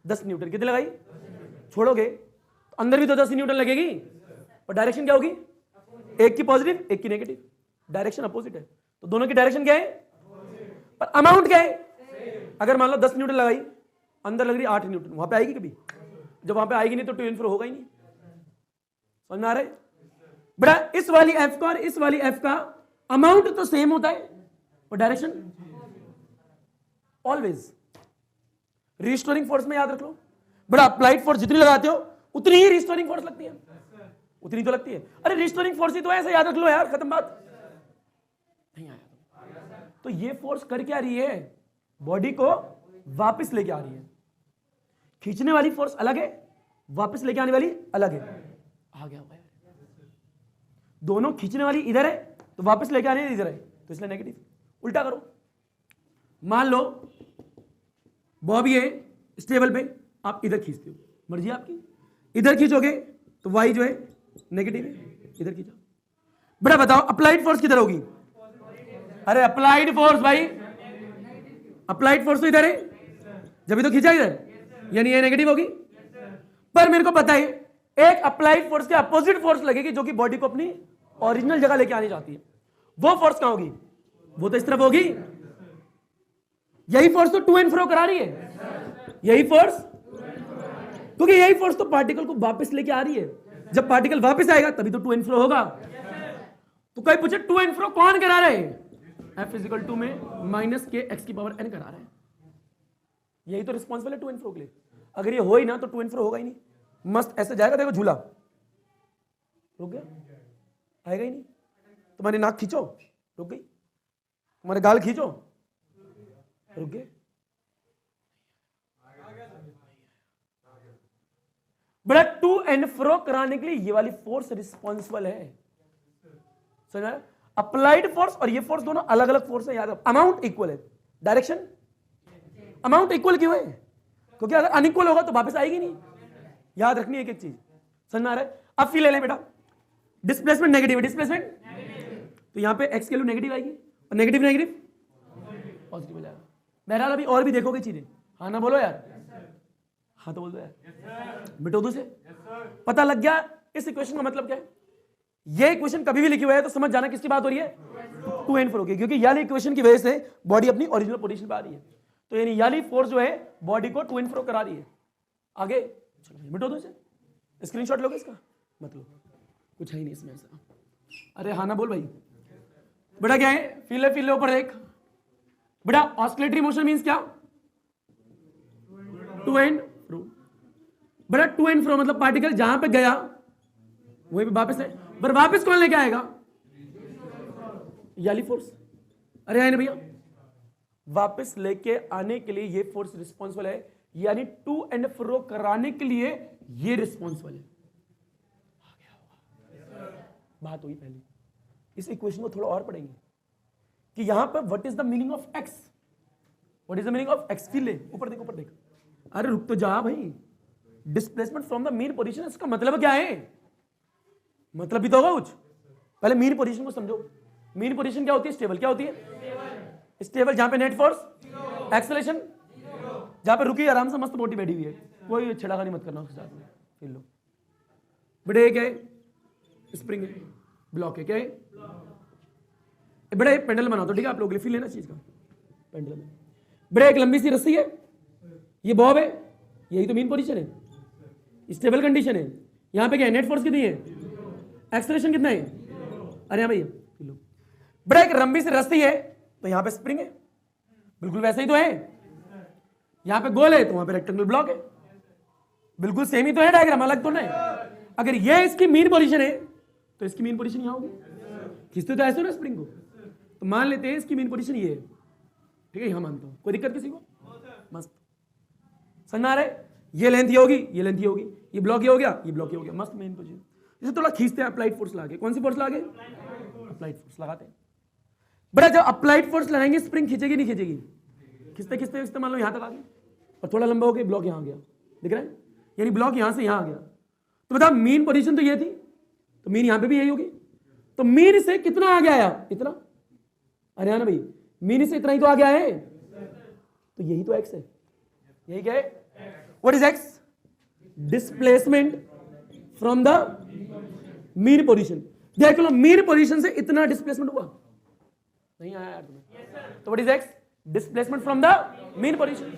10 न्यूटन, कितनी लगाई? छोड़ोगे तो अंदर भी तो 10 न्यूटन लगेगी, और डायरेक्शन क्या होगी? एक की पॉजिटिव एक की नेगेटिव, डायरेक्शन अपोजिट है, तो दोनों की डायरेक्शन क्या है? पर अमाउंट क्या है? अगर मान लो 10 न्यूटन लगाई, अंदर लग रही 8 न्यूटन, वहां पे आएगी कभी? जब वहां पे आएगी नहीं तो टू इन फ्रो होगा ही नहीं। समझ में आ रहा है बेटा? इस वाली एफ का और इस वाली एफ का अमाउंट तो सेम होता है और डायरेक्शन ऑलवेज। रिस्टोरिंग फोर्स में याद रख लो बड़ा, अप्लाइड फोर्स जितनी लगाते हो उतनी ही रिस्टोरिंग फोर्स लगती है, उतनी तो लगती है। अरे रिस्टोरिंग फोर्स ही तो ऐसे याद रख लो यार, खत्म बात। नहीं आया तो ये फोर्स कर क्या रही है? बॉडी को वापस लेके आ रही है। खींचने वाली फोर्स अलग है, वापस लेके आने वाली अलग है। आ गया हुआ है, दोनों खींचने वाली इधर है तो वापस लेके आने इधर है, तो इसलिए नेगेटिव। उल्टा करो, मान लो बॉब ये स्टेबल पे, आप इधर खींचते हो, मर्जी आपकी, इधर खींचोगे तो वाई जो है नेगेटिव है, इधर खींचो। बड़ा बताओ अप्लाइड फोर्स किधर होगी? अरे अप्लाइड फोर्स भाई, अप्लाइड फोर्स तो इधर है, जब भी तो खींचा इधर, यानी ये नेगेटिव होगी। पर मेरे को पता है एक अप्लाइड फोर्स के अपोजिट फोर्स लगेगी जो कि बॉडी को अपनी ओरिजिनल जगह लेके आनी चाहती है, वो फोर्स कहां होगी? वो तो इस तरफ होगी। यही फोर्स तो टू एंड फ्रो करा रही है, यही फोर्स, क्योंकि यही फोर्स तो पार्टिकल को वापस लेके आ रही है। जब पार्टिकल वापस आएगा तभी तो टू एंड फ्रो होगा। तो कोई पूछे टू एंड फ्रो कौन करा रहे हैं? F इजिकल टू में माइनस के एक्स की पावर n करा रहे हैं। यही तो रिस्पॉन्सिबल है टू एंड फ्रो के लिए। अगर ये हो ही ना तो टू एंड फ्रो होगा ही नहीं। मस्त ऐसे जाएगा, देखो झूला रुक गया, आएगा ही नहीं। तुम्हारी नाक खींचो, रुक गई। तुम्हारे गाल खींचो, रुक गए। बड़ा टू एंड फ्रो कराने के लिए ये वाली फोर्स रिस्पॉन्सिबल है। समझ? अप्लाइड फोर्स और ये फोर्स दोनों अलग अलग फोर्स है। याद रखो, अमाउंट इक्वल है, डायरेक्शन अमाउंट इक्वल क्यों है? क्योंकि अगर अनइक्वल होगा तो वापस आएगी नहीं। याद रखनी है एक एक चीज। समझ में आ रहा है? अब फील ले लें बेटा, डिस्प्लेसमेंट नेगेटिव है, डिस्प्लेसमेंट तो यहां पे एक्स की वैल्यू नेगेटिव आएगी और नेगेटिव नेगेटिव पॉजिटिव हो जाएगा। बहरहाल अभी और भी देखोगे चीजें। हाँ ना बोलो यार, हाँ तो बोल दो यार। मिटो दो से पता लग गया इस इक्वेशन का मतलब क्या है। ये इक्वेशन कभी भी लिखी हुई है तो समझ जाना किसकी बात हो रही है, टू एंड फ्रो की, क्योंकि ये वाली इक्वेशन की वजह से बॉडी अपनी ओरिजिनल पोजीशन पे आ रही है। तो यानी ये वाली फोर्स जो है बॉडी को टू एंड फ्रो करा रही है। आगे चलो मिटो दो इसे, स्क्रीनशॉट लोगे इसका, मतलब कुछ है ही नहीं इसमें ऐसा। अरे हाँ ना बोल भाई। बेटा क्या है, फील ले ऊपर देख बेटा। ऑस्किलेटरी मोशन मींस क्या? To and fro. बेटा टू एंड फ्रो मतलब पार्टिकल जहां पे गया वहीं पे वापस है, पर वापस कौन लेके आएगा? याली फोर्स। अरे आए ना भैया, वापस लेके आने के लिए ये फोर्स रिस्पॉन्सिबल है, यानी टू एंड फ्रो कराने के लिए ये रिस्पॉन्सिबल है। बात हुई पहले। इस इक्वेशन को थोड़ा और पढ़ेंगे कि यहां पर what is the meaning of x, what is the meaning of x. Feel ले, ऊपर देख ऊपर देख। अरे रुक तो जा भाई। Displacement from the mean position, इसका मतलब क्या है? मतलब भी तो होगा कुछ। पहले मीन पोजीशन को समझो। मीन पोजीशन क्या होती है? स्टेबल। क्या होती है? स्टेबल। जहां पे नेट फोर्स, एक्सेलरेशन, जहां पे रुकी आराम से मस्त बॉडी बैठी हुई है, कोई छेड़ाखानी मत करना उसके साथ में। फील लो बेटे, क्या है? स्प्रिंग है, ब्लॉक है, क्या है? बेटा एक पेंडल बना दो, ठीक है? आप लोगों के लिए फील लेना चीज का पेंडल। बेटा एक लंबी सी रस्सी है, ये बॉब है, यही तो मीन पोजीशन है, स्टेबल कंडीशन है। यहां पे क्या है? नेट फोर्स कितनी है? एक्सेलरेशन कितना है? अरे हाँ भैया फील लो। बेटा एक लंबी सी रस्सी है तो यहां पे स्प्रिंग है, बिल्कुल वैसे ही तो है। यहां पे गोल है तो वहां पे रेक्टेंगल ब्लॉक है, बिल्कुल सेम ही तो है डायग्राम, अलग तो नहीं। अगर ये इसकी मीन पोजीशन है तो इसकी मीन पोजीशन यहां होगी। खींचते तो ऐसे ना स्प्रिंग को, तो मान लेते हैं इसकी मीन पोजीशन ये है, ठीक है? यहां मानता हूं, कोई दिक्कत किसी को? मस्त समझ में आ रहा है? ये लेंथ ये होगी, ये लेंथ ये होगी, ये ब्लॉक ये हो गया, ये ब्लॉक ये हो गया, मस्त मीन पोजीशन। इसे थोड़ा खींचते हैं अप्लाइड फोर्स लाके। कौन सी फोर्स लाके? अप्लाइड फोर्स लगाते हैं। बड़ा जब अप्लाइड फोर्स लगाएंगे स्प्रिंग खींचेगी नहीं खींचेगी? खींचते खींचते खींचते मान लो यहां तक आ गया और थोड़ा लंबा हो गया, ब्लॉक यहां आ गया, दिख रहा है? यानी ब्लॉक यहां से यहां आ गया। तो बताओ मीन पोजीशन तो ये थी, तो मीन यहां पे भी यही होगी। तो मीन से कितना आगे आया? इतना। अरे ना भाई, मीन से इतना ही तो आगे आया है, तो यही तो एक्स है। यही क्या है? What is x? Displacement from the mean position. देख लो मीन पोजीशन से इतना डिस्प्लेसमेंट हुआ, नहीं आया यार तुम्हें? तो what is x? Displacement from the mean position.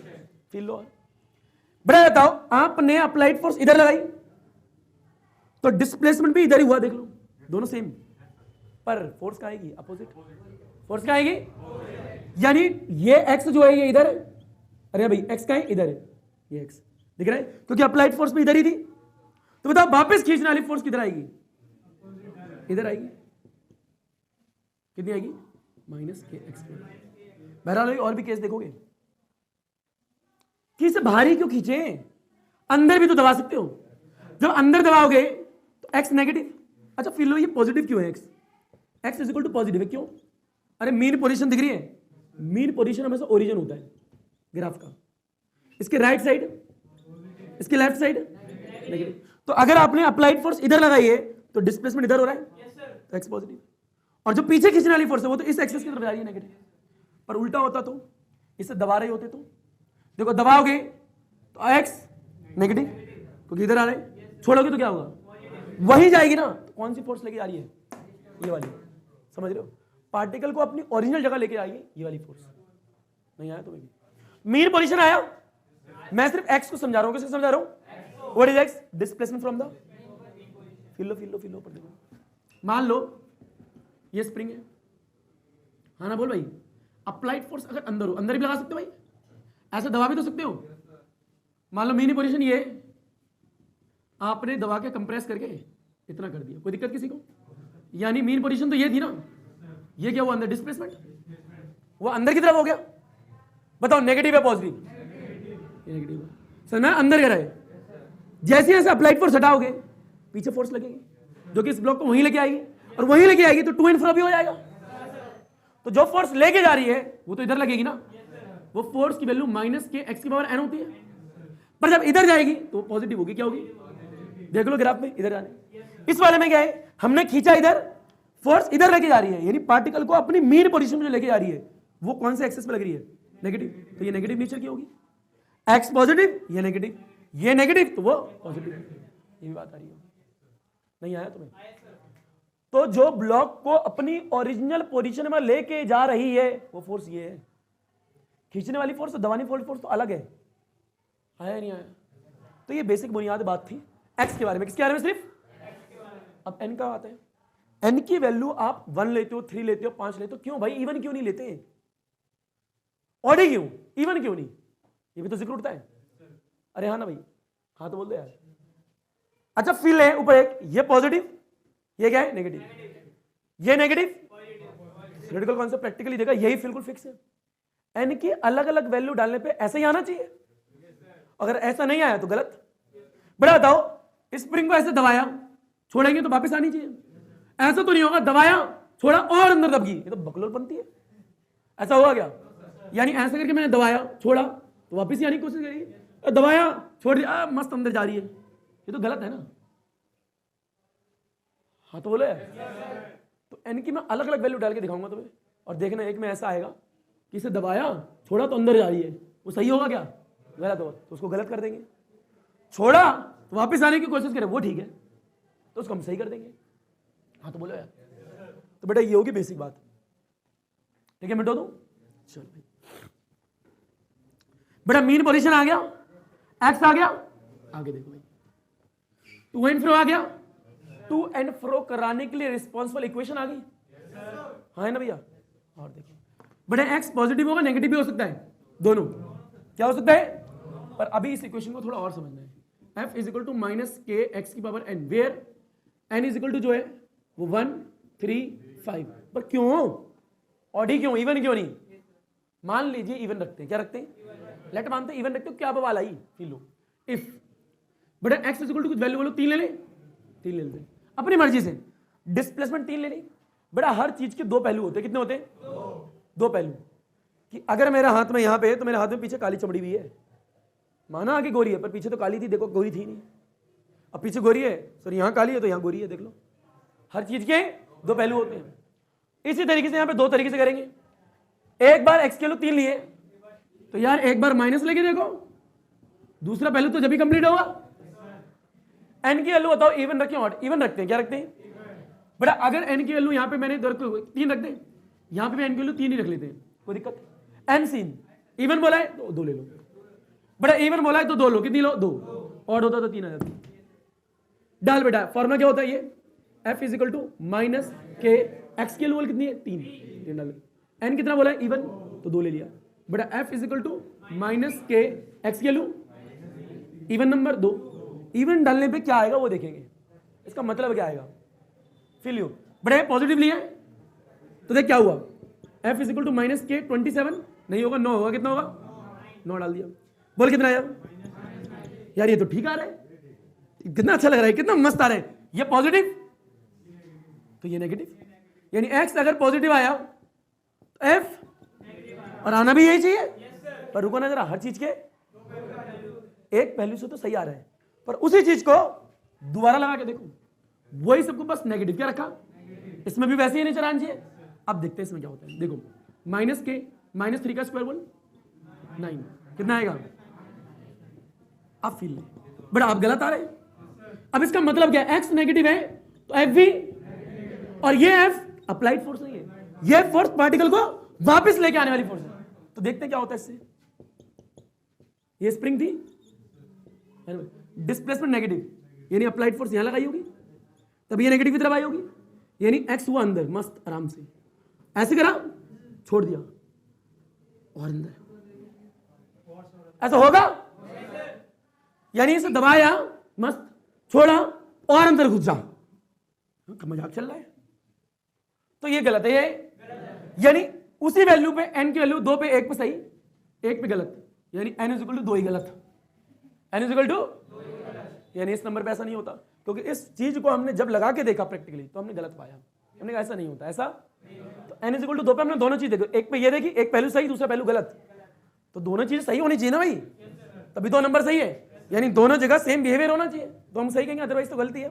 Feel low. बड़ा बताओ, आपने अप्लाइड फोर्स इधर लगाई तो डिस्प्लेसमेंट भी इधर ही हुआ, देख लो दोनों सेम, पर फोर्स कहां आएगी? अपोजिट। फोर्स कहां आएगी? यानी ये एक्स जो है ये इधर है, अरे भाई एक्स कहां है? इधर है, ये एक्स दिख रहा है, क्योंकि अप्लाइड फोर्स भी इधर ही थी। तो बताओ वापस खींचने वाली फोर्स किधर आएगी? इधर आएगी। कितनी आएगी? Minus k x. बहरहाल और भी केस देखोगे कि इसे भारी क्यों खींचे? अंदर भी तो दबा सकते हो। जब अंदर दबाओगे तो एक्स नेगेटिव। अच्छा फील लो, ये पॉजिटिव क्यों है? X x is equal to positive है, क्यों? अरे मीन पोजीशन दिख रही है, मीन पोजीशन हमेशा ओरिजिन होता है ग्राफ का। इसके राइट साइड, इसके लेफ्ट साइड नेगेटिव। तो अगर आपने अप्लाइड फोर्स इधर लगाई है तो डिस्प्लेसमेंट इधर हो रहा है, तो एक्स पॉजिटिव। और जो पीछे खींचने वाली फोर्स है वो तो इस एक्सिस की तरफ जा रही है, नेगेटिव। पर उल्टा होता तो इसे दबा रहे होते तो, देखो दबाओगे तो एक्स नेगेटिव क्योंकि इधर आ रहे, छोड़ोगे तो क्या होगा? वही जाएगी ना। तो कौन सी फोर्स लेके आ रही है? ये वाली, समझ रहे हो? पार्टिकल को अपनी ओरिजिनल जगह लेके आइए, ये वाली फोर्स। नहीं आया तुम्हें भी? मीन पोजीशन आया? मैं सिर्फ एक्स को समझा रहा हूं। किसको समझा रहा हूं? What is x? Displacement from the, feel low पर देखो, मान लो ये स्प्रिंग है, हाँ ना बोल भाई। अप्लाइड फोर्स अगर अंदर हो, अंदर भी लगा सकते हो भाई, ऐसे दबा भी तो सकते हो। मान लो मीन पोजीशन ये, आपने दबा के कंप्रेस करके इतना कर दिया, कोई दिक्कत किसी को? यानी मीन पोजीशन तो ये थी ना, ये क्या हुआ अंदर? डिस्प्लेसमेंट, वो अंदर की तरफ हो गया। बताओ नेगेटिव है पॉजिटिव? नेगेटिव। सर मैं अंदर कह रहा है, जैसे जैसे अप्लाइड फोर्स हटाओगे पीछे फोर्स लगेगी, जो कि इस ब्लॉक को वहीं लेके आएगी, और वहीं लेके आएगी तो टू एंड फ्रो भी हो जाएगा। तो जो फोर्स लेके जा रही है वो तो इधर लगेगी ना, वो फोर्स की वैल्यू माइनस के एक्स की पावर एन होती है, पर जब इधर जाएगी तो पॉजिटिव होगी। क्या होगी? देख लो ग्राफ में, इधर जाने। इस वाले में क्या है, हमने खींचा इधर, फोर्स इधर लेके जा रही है, यानी पार्टिकल को अपनी मीन पोजीशन में जो लेके जा रही है वो कौन से एक्सेस पे लग रही है? नेगेटिव। तो ये नेगेटिव नेचर की होगी। एक्स पॉजिटिव, ये नेगेटिव, ये नेगेटिव तो वो पॉजिटिव। ये भी बात आ रही है? नहीं आया तुम्हें? तो जो ब्लॉक को अपनी ओरिजिनल पोजीशन में लेके जा रही है वो फोर्स ये है। खींचने वाली फोर्स और दबाने वाली फोर्स तो अलग है। आया नहीं आया? तो ये बेसिक बुनियाद बात थी एक्स के बारे में। किसके बारे में? सिर्फ। अब एन का आता है। एन की वैल्यू आप 1 लेते हो, 3 लेते हो, 5 लेते हो, क्यों भाई? इवन क्यों नहीं लेते? ऑड क्यों? इवन क्यों नहीं? ये भी तो जिक्र उठता है। अरे हाँ ना भाई, हाँ तो बोल दो यार। अच्छा फिल है ऊपर एक, ये पॉजिटिव, ये क्या है? नेगेटिव। ये नेगेटिव, थ्योरेटिकल कॉन्सेप्ट प्रैक्टिकली देखा, यही बिल्कुल फिक्स है। एन की अलग अलग वैल्यू डालने पे ऐसे ही आना चाहिए, अगर ऐसा नहीं आया तो गलत। बड़ा बताओ, स्प्रिंग को ऐसे दबाया, छोड़ेंगे तो वापस आनी चाहिए। ऐसा तो नहीं होगा दबाया छोड़ा और अंदर दब गई, ये तो बकलोल बनती है। ऐसा हुआ क्या? यानी ऐसा करके मैंने दबाया छोड़ा तो वापस ही आने की कोशिश करी, दबाया छोड़ दिया मस्त अंदर जा रही है, ये तो गलत है ना। हाँ तो बोले। तो एन की मैं अलग अलग वैल्यू डाल के दिखाऊंगा तुम्हें, और देखना एक में ऐसा आएगा कि इसे दबाया छोड़ा तो अंदर जा रही है, वो सही होगा क्या? गलत होगा तो उसको गलत कर देंगे। छोड़ा तो वापस आने की कोशिश करें, वो ठीक है तो उसको हम सही कर देंगे। हाँ तो बोलो यार। तो बेटा ये होगी बेसिक बात, ठीक है? मिटो दो। चल भाई, बेटा मीन पोजीशन आ गया, एक्स आ गया, आगे देखो भाई, टू एंड फ्रो आ गया। टू एंड फ्रो कराने के लिए रिस्पॉन्सिबल इक्वेशन आ गई, हाँ है ना भैया? और देखो बेटा, एक्स पॉजिटिव होगा, नेगेटिव भी हो सकता है, दोनों क्या हो सकता है, पर अभी इस इक्वेशन को थोड़ा और समझना है। f is equal to minus k x की power n, where n is equal to जो है वो 1 3 5, पर क्यों ऑड ही क्यों, इवन क्यों नहीं? मान लीजिए इवन रखते हैं, क्या रखते हैं? लेट मानते हैं इवन रखते हो, क्या बवाल आई? फील लो। इफ बेटा x इज इक्वल टू कुछ वैल्यू बोलो, 3 ले ले, 3 ले लेते अपनी मर्जी से। डिस्प्लेसमेंट 3 ले ली। बेटा हर चीज के दो पहलू होते हैं, कितने होते हैं? दो पहलू। कि अगर मेरा हाथ में यहां पे है तो मेरे हाथ में पीछे काली चमड़ी भी है, माना आगे गोरी है पर पीछे तो काली थी, देखो गोरी थी नहीं, अब पीछे गोरी है, सर यहां काली है तो यहां गोरी है, देख लो। हर चीज के दो पहलू होते हैं। इसी तरीके से यहां पे दो तरीके से करेंगे। एक बार एक्स के लो 3 लिए तो यार एक बार माइनस लेके देखो, दूसरा पहलू तो जब भी कंप्लीट होगा। एन की वैल्यू बताओ, इवन रखें ऑड? इवन रखते हैं, क्या रखते हैं बेटा? अगर एन की वैल्यू यहां पे मैंने 3 रख दे, यहां पे एन की वैल्यू 3 ही रख लेते हैं, कोई दिक्कत? एन सीन इवन बोला है तो 2 ले लो, बेटा इवन बोला है तो 2 लो, कितनी लो? 2। ऑड होता तो 3 आ जाती। डाल बेटा, फॉर्मूला क्या होता है ये? f is equal to minus k x की वैल्यू कितनी है? 3 डाल। एन कितना बोला है? इवन, तो 2 ले लिया। बेटा f is equal to minus k x की वैल्यू इवन नंबर 2। इवन डालने पे क्या आएगा वो देखेंगे, इसका मतलब क्या आएगा? Fill you. बेटा पॉजिटिव लिया है तो देख क्या हुआ, f is equal to minus k 27 नहीं होगा, 9 होगा, कितना होगा? 9 डाल दिया। बोल कितना आया यार? ये तो ठीक आ रहा है, कितना अच्छा लग रहा है, कितना मस्त आ रहा है। ये पॉजिटिव तो ये नेगेटिव, यानी x अगर पॉजिटिव आया तो f और आना भी यही चाहिए। पर रुको ना जरा, हर चीज के एक पहलू से तो सही आ रहा है, पर उसी चीज को दोबारा लगा के देखो, वही सबको बस नेगेटिव क्या रखा, इसमें भी वैसे ही नेचर आना चाहिए। अब देखते हैं इसमें क्या होता है। देखो माइनस के माइनस 3 का स्क्वायर बोल 9, कितना आएगा? अब फील बड़ा आप गलत आ रहे हैं। अब इसका मतलब क्या है? एक्स नेगेटिव है तो एफ भी, और ये एफ अप्लाइड फोर्स नहीं है, ये फोर्स पार्टिकल को वापस लेके आने वाली फोर्स है। तो देखते हैं क्या होता है इससे। ये स्प्रिंग थी, डिस्प्लेसमेंट नेगेटिव, यानी अप्लाइड फोर्स यहां लगाई होगी, तब ये नेगेटिव की तरफ आई होगी, यानी एक्स हुआ अंदर मस्त आराम से, ऐसे करा छोड़ दिया और अंदर, ऐसा होगा? यानी इसे दबाया मस्त, छोड़ा और अंदर घुस जा, मजाक चल रहा है? तो ये गलत है ये, यानी उसी वैल्यू पे n की वैल्यू 2 पे 1 पे सही, 1 पे गलत, यानी n इक्वल टू 2 ही गलत, n इक्वल टू, यानी इस नंबर पे ऐसा नहीं होता, क्योंकि इस चीज को हमने जब लगा के देखा प्रैक्टिकली तो हमने गलत पाया, हमने कहा ऐसा नहीं होता, ऐसा तो n इक्वल टू 2 पे हमने दोनों चीज देखी, एक पे ये देखी, एक पहलू सही दूसरा पहलू गलत, तो दोनों चीज सही होनी चाहिए ना भाई, तभी 2 नंबर सही है, यानी दोनों जगह सेम बिहेवियर होना चाहिए, तो हम सही कहेंगे, अदरवाइज तो गलती है।